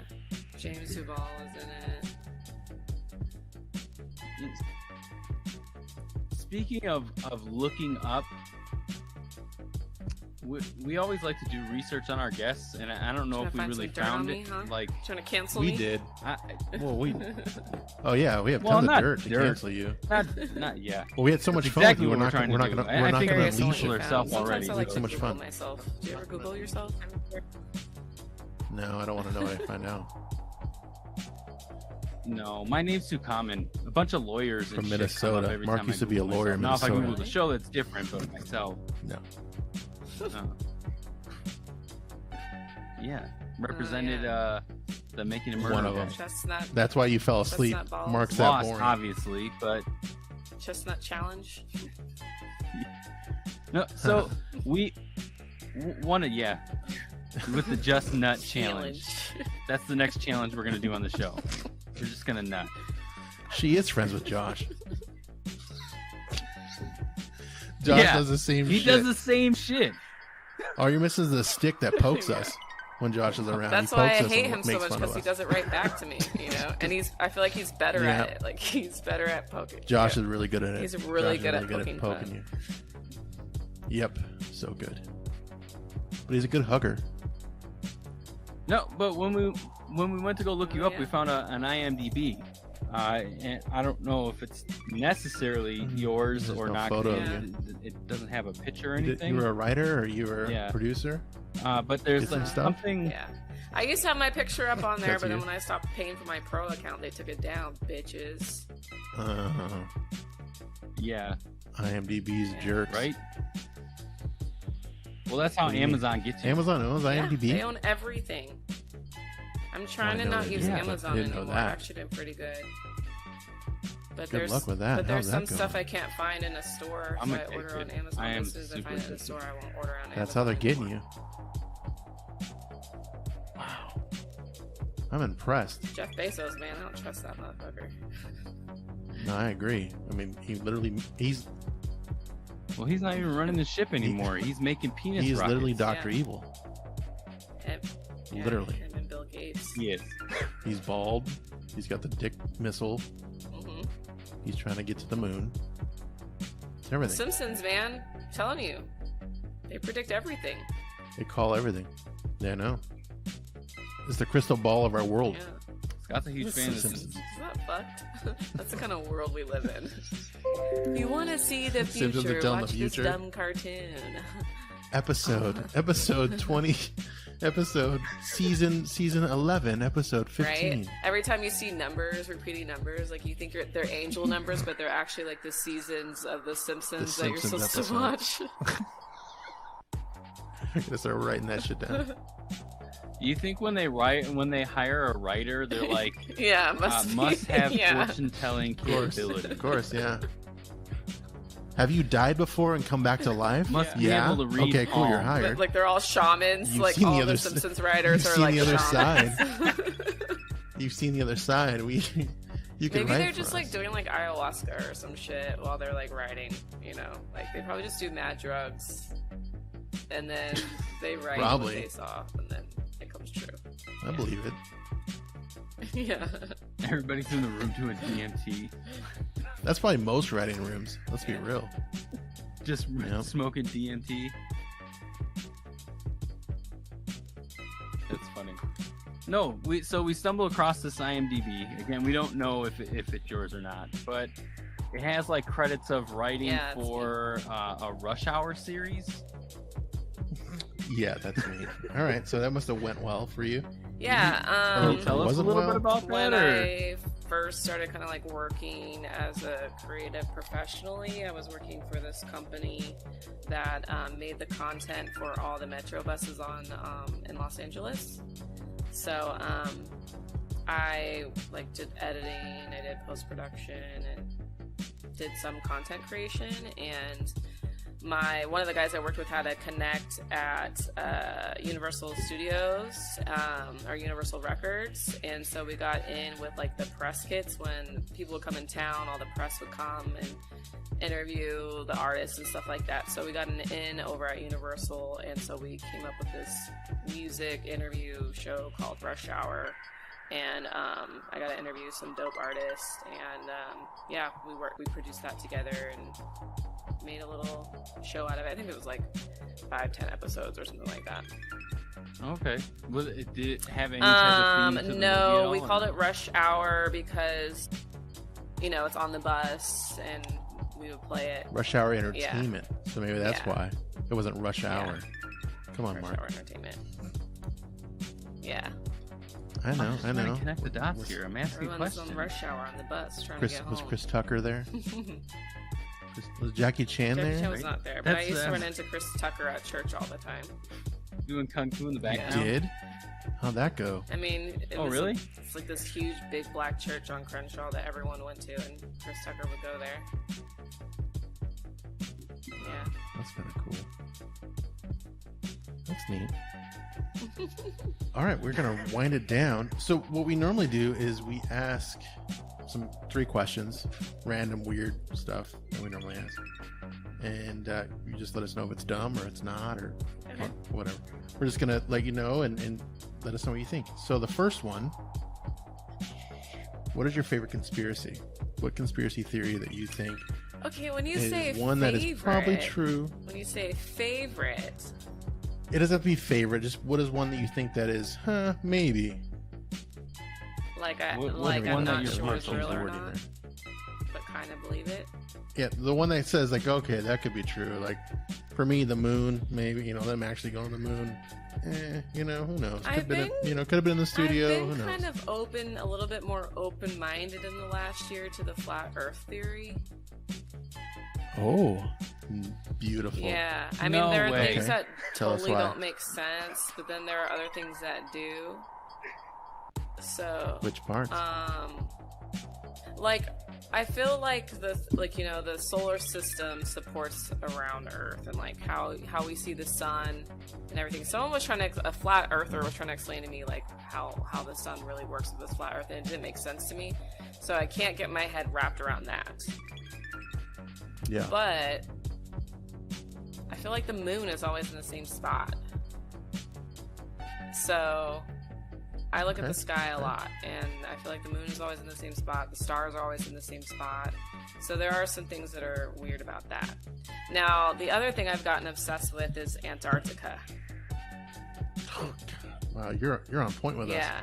James Duval is in it. Speaking of looking up, we always like to do research on our guests, and I don't know Trying if to we find really some dirt on found me, it. huh? Like Trying to cancel We me? did. I, Well, oh yeah, we have Well, tons of not dirt to dirt. cancel you. not yeah. Well, we had so much That's fun. exactly We're what we're not trying to do. gonna I think unleash Google it. herself Sometimes already. I like It's to so much Google fun. myself. Do you ever Google yourself? No, I don't want to know what I find out. No, my name's too common. A bunch of lawyers From and shit Minnesota. come up every Marc time used I to be a Google lawyer in myself. Now, if I Minnesota. Google the show, that's different, but myself. No. Yeah, represented the Making a Murder. One of them. guy. Chestnut. That's why you fell asleep. Chestnut balls. Mark's that Lost, boring. obviously, but Chestnut challenge. no. So we wanted, with the Just Nut challenge. That's the next challenge we're gonna do on the show. We're just gonna nut. She is friends with Josh. Josh does the same He shit. does the same shit. All you're missing is the stick that pokes us when Josh is around. That's he why pokes I us hate and him so makes much, fun because of he us. does it right back to me, you know. And I feel like he's better Yeah. at it. Like he's better at poking. Josh is really good at it. He's really Josh is good at poking fun. you. Yep, so good. But he's a good hugger. No, but when we went to go look you up, we found an IMDb. And I don't know if it's necessarily yours There's or no not. photo of It doesn't have a picture or You anything. were a writer or you were Yeah. a producer? But there's Get some like stuff? something. Yeah. I used to have my picture up on there, That's but then you. when I stopped paying for my pro account, they took it down, bitches. Yeah, IMDb's jerks. right. Well, that's how What do you mean? Amazon gets you. Amazon owns Yeah, IMDb? they own everything. I'm trying I to know not they use do, but Amazon I didn't know anymore. that. I've actually been pretty good. But Good luck with that. But there's How's some that stuff going? I can't find in a store, I'm so gonna I order take on it. Amazon. I am As soon as I find it in super a store, I won't order on Amazon. That's how they're getting anymore. you. Wow. I'm impressed. Jeff Bezos, man, I don't trust that motherfucker. No, I agree. I mean, he's Well, he's not even running the ship anymore. He's making penis he's rockets. literally Dr. Yeah. Evil. Yeah, Literally. Him and Bill Gates. He is. He's bald. He's got the dick missile. hmm He's trying to get to the moon. It's everything. Simpsons, man, I'm telling you, they predict everything. They call everything. Yeah, I know. It's the crystal ball of our world. Yeah. Scott's a huge fan of the Simpsons. Simpsons. Isn't that fucked? That's the kind of world we live in. You want to see the Simpsons are future? telling Watch the this future. dumb cartoon. Episode 20, season 11, episode 15. Right? Every time you see numbers, repeating numbers, like you think they're angel numbers, but they're actually like the seasons of The Simpsons that you're Simpsons supposed to watch. I'm gonna start writing that shit down. You think when they hire a writer, they're like, Yeah, must have yeah. fortune telling capability. Of course, yeah. Have you died before and come back to life? Must be yeah. able to read Okay, cool. You're palm. hired. Like they're all shamans. You've like seen all the the, other Simpsons writers you've are seen like the other shamans. You've seen the other side. You can Maybe write they're for just us. like doing like ayahuasca or some shit while they're like writing. You know, like they probably just do mad drugs. and then they write Probably. what they saw, and then it comes true. I believe it. Yeah. Everybody's in the room doing DMT. That's probably most writing rooms. Let's be real. Just Yep. smoking DMT. That's funny. No, we stumble across this IMDb. Again, we don't know if it's yours or not, but it has like credits of writing for a Rush Hour series. Yeah, that's neat. All right, so that must have went well for you. Yeah. Can you tell us a wasn't little well? bit about When that? Or? I first started kind of like working as a creative professionally, I was working for this company that made the content for all the metro buses on in Los Angeles. So I like did editing, I did post-production, and did some content creation. And one of the guys I worked with had a connect at Universal Studios or Universal Records, and so we got in with like the press kits. When people would come in town, all the press would come and interview the artists and stuff like that. So we got an in over at Universal, and so we came up with this music interview show called Rush Hour. And I got to interview some dope artists, and yeah, we produced that together and made a little show out of it. I think it was like 5-10 episodes or something like that. Okay. Did it have any type of theme to the movie at No, all, we or called no? it Rush Hour because, you know, it's on the bus and we would play it. Rush Hour Entertainment. So maybe that's Yeah. why. It wasn't Rush Hour. Come on, Rush Mark. Hour Entertainment. Yeah. I know, I'm just I trying know. to connect the dots here. I'm asking Everyone's questions. on Rush Hour on the bus trying Chris, to get was home. Chris Tucker there? Was Jackie Chan Jackie there? Chan was not there, but I That's, used to run into Chris Tucker at church all the time. Doing kung fu in the You background. did? How'd that go? I mean, Oh, really? It's like this huge, big black church on Crenshaw that everyone went to, and Chris Tucker would go there. Yeah. That's kind of cool. That's neat. All right, we're gonna wind it down. So what we normally do is we ask 3 questions, random weird stuff that we normally ask, and you just let us know if it's dumb or it's not or Okay. whatever. We're just gonna let you know and let us know what you think. So the first one, what is your favorite conspiracy? What conspiracy theory that you think Okay, when you is say one favorite, that is probably true? When you say favorite, It doesn't have to be favorite. Just what is one that you think that is, maybe. like What I'm one that not you're sure it's change real the or word in not, there. but kind of believe it. Yeah, the one that says like, okay, that could be true. Like for me, the moon, maybe, them actually going to the moon. Who knows? Could have been, could have been in the studio. I've Who been knows? kind of a little bit more open-minded in the last year to the flat Earth theory. Oh, beautiful. Yeah, I No mean there are way. things that Tell us totally why. don't make sense, but then there are other things that do. So, Which parts? like I feel like the solar system supports around Earth and like how we see the sun and everything. A flat earther was trying to explain to me like how the sun really works with this flat Earth, and it didn't make sense to me. So I can't get my head wrapped around that. Yeah. But I feel like the moon is always in the same spot. So I look at the sky a lot, and I feel like the moon is always in the same spot. The stars are always in the same spot. So there are some things that are weird about that. Now, the other thing I've gotten obsessed with is Antarctica. Wow, you're on point with us. Yeah.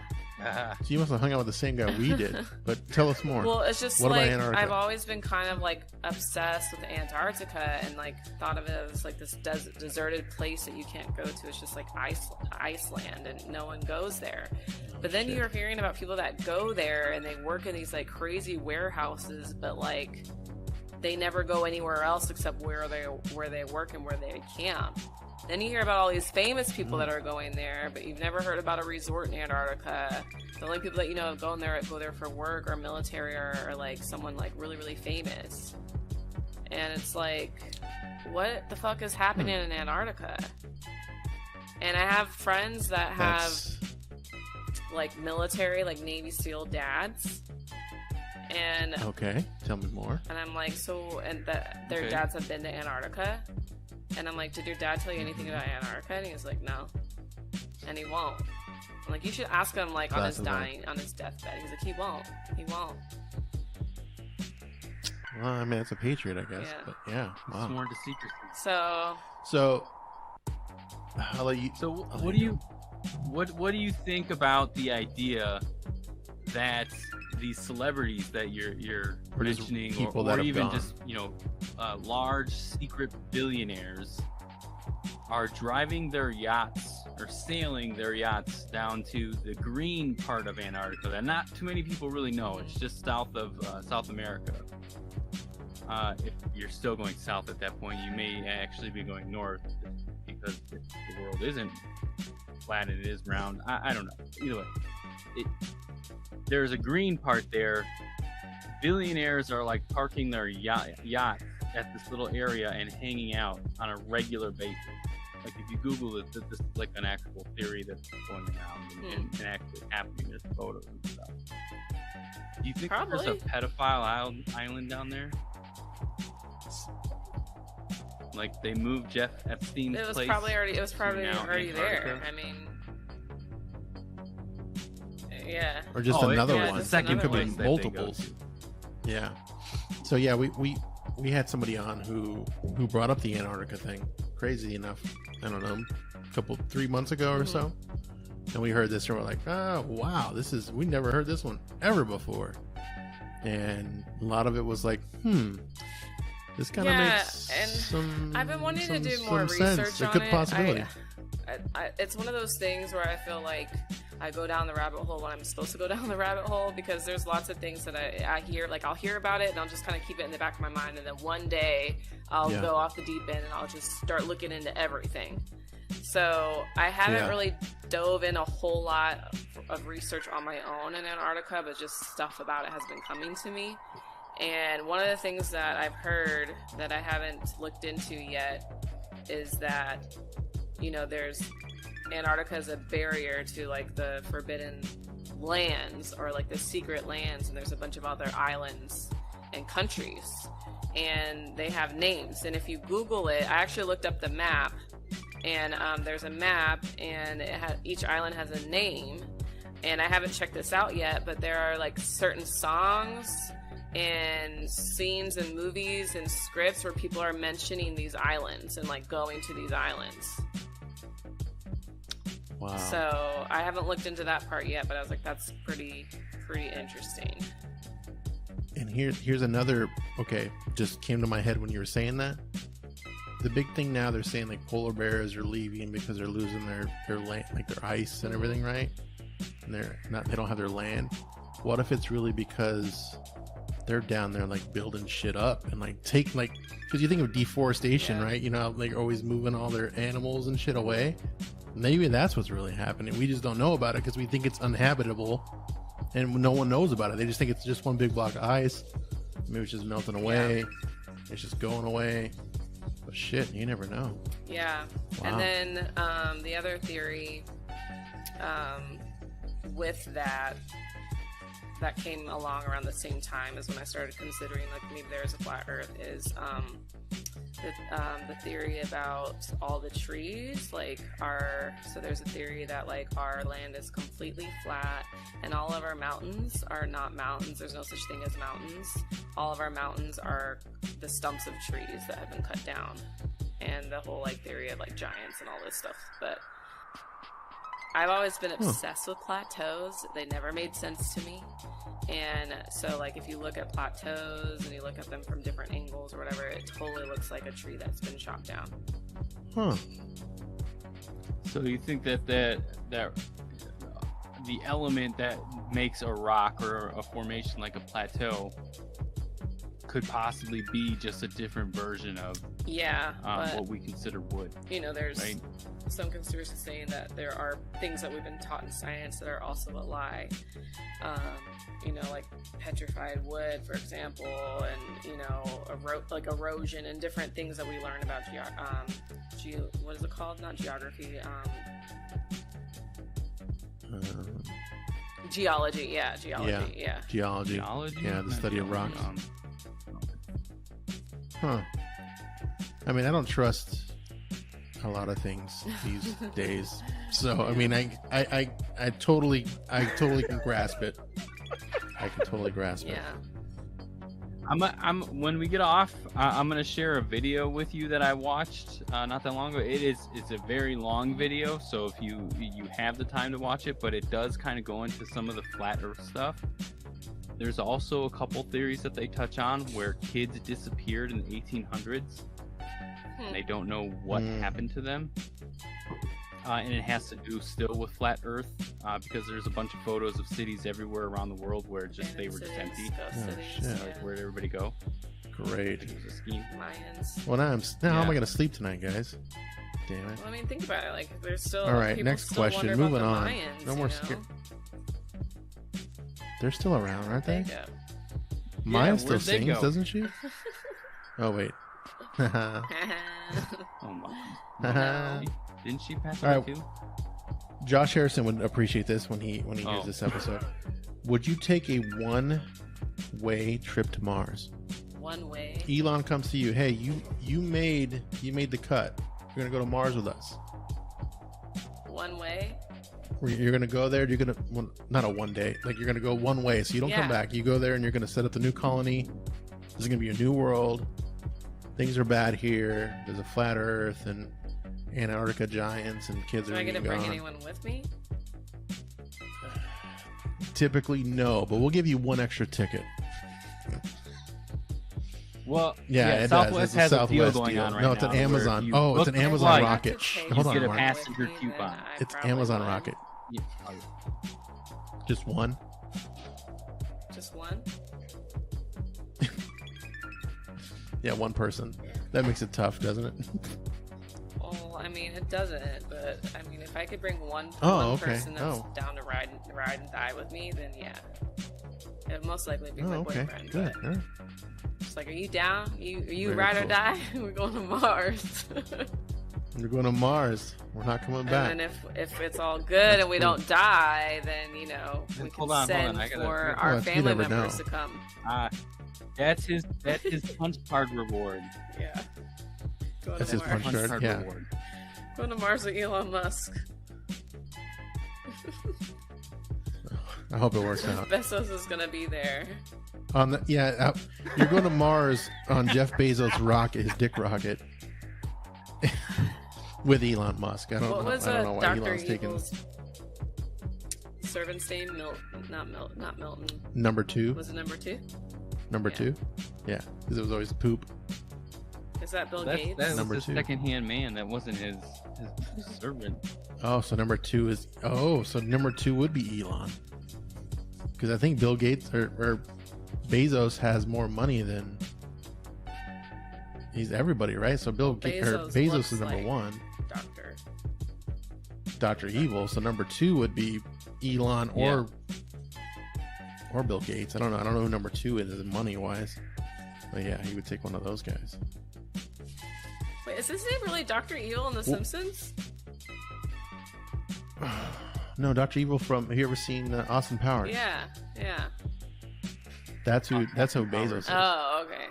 So you must have hung out with the same guy we did. But tell us more. Well, it's just What about like Antarctica? I've always been kind of like obsessed with Antarctica and like thought of it as like this deserted place that you can't go to. It's just like Iceland, and no one goes there. But then you're hearing about people that go there and they work in these like crazy warehouses, but like they never go anywhere else except where they work and where they camp. Then you hear about all these famous people that are going there, but you've never heard about a resort in Antarctica. The only people that you know go there for work or military or like someone like really, really famous. And it's like, what the fuck is happening in Antarctica? And I have friends that have like military, like Navy SEAL dads. And Okay, tell me more. and I'm like, their dads have been to Antarctica. And I'm like, did your dad tell you anything about Antarctica? And he's like, no. And he won't. I'm like, you should ask him, like, on his deathbed. He's like, he won't. Well, I mean, it's a patriot, I guess. Yeah. But yeah, wow. Sworn to secrecy. So I'll let you. So what do you think about the idea that these celebrities that you're mentioning, or even gone. Just large secret billionaires, are driving their yachts or sailing their yachts down to the green part of Antarctica that not too many people really know? It's just south of South America. If you're still going south at that point, you may actually be going north, because the world isn't flat and it is round. I don't know. Either way, there's a green part there. Billionaires are like parking their yacht at this little area and hanging out on a regular basis. Like, if you Google it, this is like an actual theory that's going around and actually happening. There's photos and stuff. Do you think there's a pedophile island down there? Like, they moved Jeff Epstein's place. It was probably already there. I mean, yeah. Or just another one. The second could be place multiples. Yeah. So yeah, we had somebody on who brought up the Antarctica thing. Crazy enough, I don't know, 3 months ago or so, and we heard this and we're like, oh wow, we never heard this one ever before. And a lot of it was like, this kind of makes some. I've been wanting to do more research on a good possibility. It's one of those things where I feel like I go down the rabbit hole when I'm supposed to go down the rabbit hole, because there's lots of things that I hear, like I'll hear about it and I'll just kind of keep it in the back of my mind, and then one day I'll go off the deep end and I'll just start looking into everything. So I haven't really dove in a whole lot of research on my own in Antarctica, but just stuff about it has been coming to me. And one of the things that I've heard that I haven't looked into yet is that, there's Antarctica is a barrier to like the forbidden lands, or like the secret lands, and there's a bunch of other islands and countries, and they have names. And if you Google it, I actually looked up the map, and there's a map, and each island has a name. And I haven't checked this out yet, but there are like certain songs and scenes and movies and scripts where people are mentioning these islands and like going to these islands. Wow. So I haven't looked into that part yet, but I was like, that's pretty interesting. And here's another, just came to my head when you were saying that. The big thing now, they're saying like polar bears are leaving because they're losing their land, like their ice and everything, right? And they don't have their land. What if it's really because they're down there like building shit up and like because you think of deforestation, right? Like always moving all their animals and shit away. Maybe that's what's really happening. We just don't know about it because we think it's uninhabitable, and no one knows about it. They just think it's just one big block of ice. Maybe it's just melting away. It's just going away. But shit, you never know. Yeah. Wow. And then the other theory with that came along around the same time as when I started considering like maybe there's a flat earth, is the theory about all the trees, so there's a theory that like our land is completely flat and all of our mountains are not mountains. There's no such thing as mountains. All of our mountains are the stumps of trees that have been cut down, and the whole like theory of like giants and all this stuff. But I've always been obsessed with plateaus. They never made sense to me. And so, like, if you look at plateaus and you look at them from different angles or whatever, it totally looks like a tree that's been chopped down. Huh. So you think that the element that makes a rock or a formation like a plateau could possibly be just a different version of what we consider wood? There's some conspiracy saying that there are things that we've been taught in science that are also a lie. Like petrified wood, for example, and erosion and different things that we learn about what is it called? Not geography. Geology. Yeah, geology. Yeah. Geology. Yeah, the study of rocks. Huh. I mean, I don't trust a lot of things these days. So I mean, I totally can grasp it. I can totally grasp it. Yeah. I'm when we get off, I'm gonna share a video with you that I watched not that long ago. It's a very long video, so if you have the time to watch it, but it does kind of go into some of the flat Earth stuff. There's also a couple theories that they touch on where kids disappeared in the 1800s. And they don't know what happened to them. And it has to do still with flat Earth because there's a bunch of photos of cities everywhere around the world where just they were just empty. Like, where'd everybody go? Great. It was a scheme. Mayans. Well, now how am I gonna sleep tonight, guys? Damn it. Well, I mean, think about it. Like, there's still All right, people next still question. wonder Moving about on. the Mayans, No more you know? scare. They're still around, aren't they? Yeah. Maya still where'd they sings, go? doesn't she? Oh wait. Oh my. No. Didn't she pass All away right. too? Josh Harrison would appreciate this when he hears this episode. Would you take a one-way trip to Mars? One way. Elon comes to you. Hey, you made the cut. You're gonna go to Mars with us. One way. You're gonna go there. You're gonna not a one day. Like you're gonna go one way, so you don't come back. You go there and you're gonna set up the new colony. This is gonna be a new world. Things are bad here. There's a flat Earth and Antarctica giants and kids Am are I being going to bring gone. anyone with me? Typically, no, but we'll give you one extra ticket. Well, Yeah, it Southwest does. It's a has a deal Southwest going deal. on right No, now. it's an where Amazon. you Oh, it's book an a Amazon flight, rocket. Hold on, get a Mark. passenger coupon. It's Amazon rocket. Yeah. Just one. Just one? Yeah, one person. That makes it tough, doesn't it? Well, I mean, it doesn't, but I mean, if I could bring one Okay. person that's down to ride and die with me, then yeah. It'd most likely be my Okay. boyfriend. Good. But All right. it's like, are you down? Are you Very ride or cool. die? We're going to Mars. We're going to Mars. We're not coming back. And then if it's all good and we don't die, then we can Hold on, send I gotta- for Well, our you family never members know. to come. That's his punch card reward. Yeah. Going That's to his Mars. punch card, yeah. reward. Going to Mars with Elon Musk. I hope it works out. Bezos is gonna be there. You're going to Mars on Jeff Bezos' rocket, his dick rocket, with Elon Musk. I don't know why Dr. Elon's taking Evil's servant's name? Not Milton. number 2. Was it number 2? Number Yeah. 2. Yeah, because it was always poop. Is that Bill That Gates? was Number a 2. second-hand man. That wasn't his servant. Oh, so number 2 is so number 2 would be Elon, because I think Bill Gates or Bezos has more money than he's everybody, right? So Bezos looks is number like 1, Dr. Dr. Evil. So number 2 would be Elon or Bill Gates. I don't know who number 2 is money wise, but yeah, he would take one of those guys. Wait, is his name really Dr. Evil in The Simpsons? No, Dr. Evil from. Have you ever seen Austin Powers? Yeah. That's who Bezos is. Oh, okay.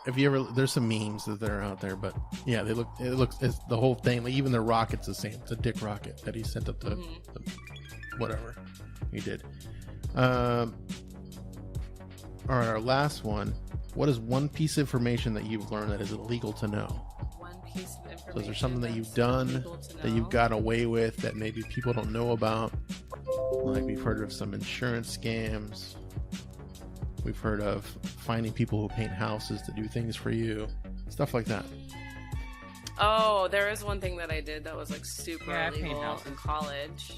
If you ever, there's some memes that are out there, but yeah, it's the whole thing. Like even the rocket's the same. It's a dick rocket that he sent up the whatever he did. All right, our last one. What is one piece of information that you've learned that is illegal to know? One piece of information. So is there something that you've that's done illegal to that you've know? got away with that maybe people don't know about? Like we've heard of some insurance scams. We've heard of finding people who paint houses to do things for you. Stuff like that. Oh, there is one thing that I did that was like super Yeah, I paint illegal houses. in college.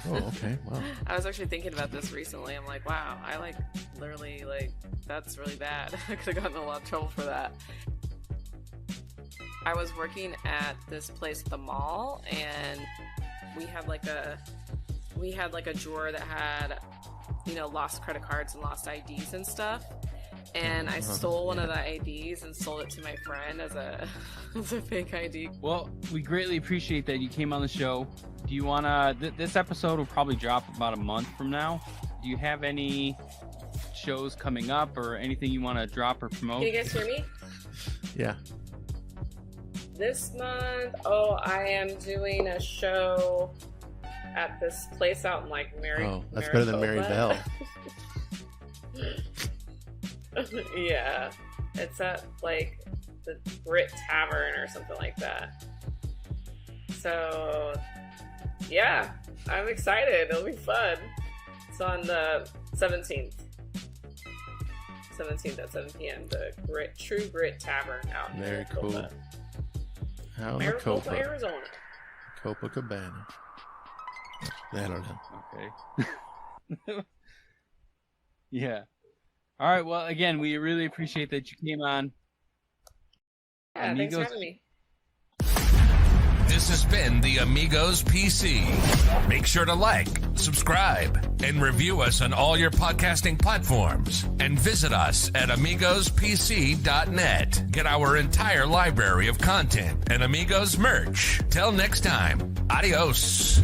Oh, okay. Wow. I was actually thinking about this recently. I'm like, wow, I like literally like that's really bad. I could have gotten in a lot of trouble for that. I was working at this place at the mall, and we had like a drawer that had lost credit cards and lost IDs and stuff. And I stole one of the IDs and sold it to my friend as a fake ID. Well, we greatly appreciate that you came on the show. Do you want to... this episode will probably drop about a month from now. Do you have any shows coming up or anything you want to drop or promote? Can you guys hear me? Yeah. This month, I am doing a show at this place out in like that's better than Mary Bell. Yeah. It's at like the Brit Tavern or something like that. So, yeah, I'm excited. It'll be fun. It's on the 17th. 17th at 7 p.m. The True Grit Tavern out in Very Maricopa. Cool. Out in Maricopa, Arizona. Copacabana. I don't know. Okay. Yeah. All right. Well, again, we really appreciate that you came on. Yeah, thanks for having me. This has been the Amigos PC. Make sure to like, subscribe, and review us on all your podcasting platforms. And visit us at AmigosPC.net. Get our entire library of content and Amigos merch. Till next time, adios.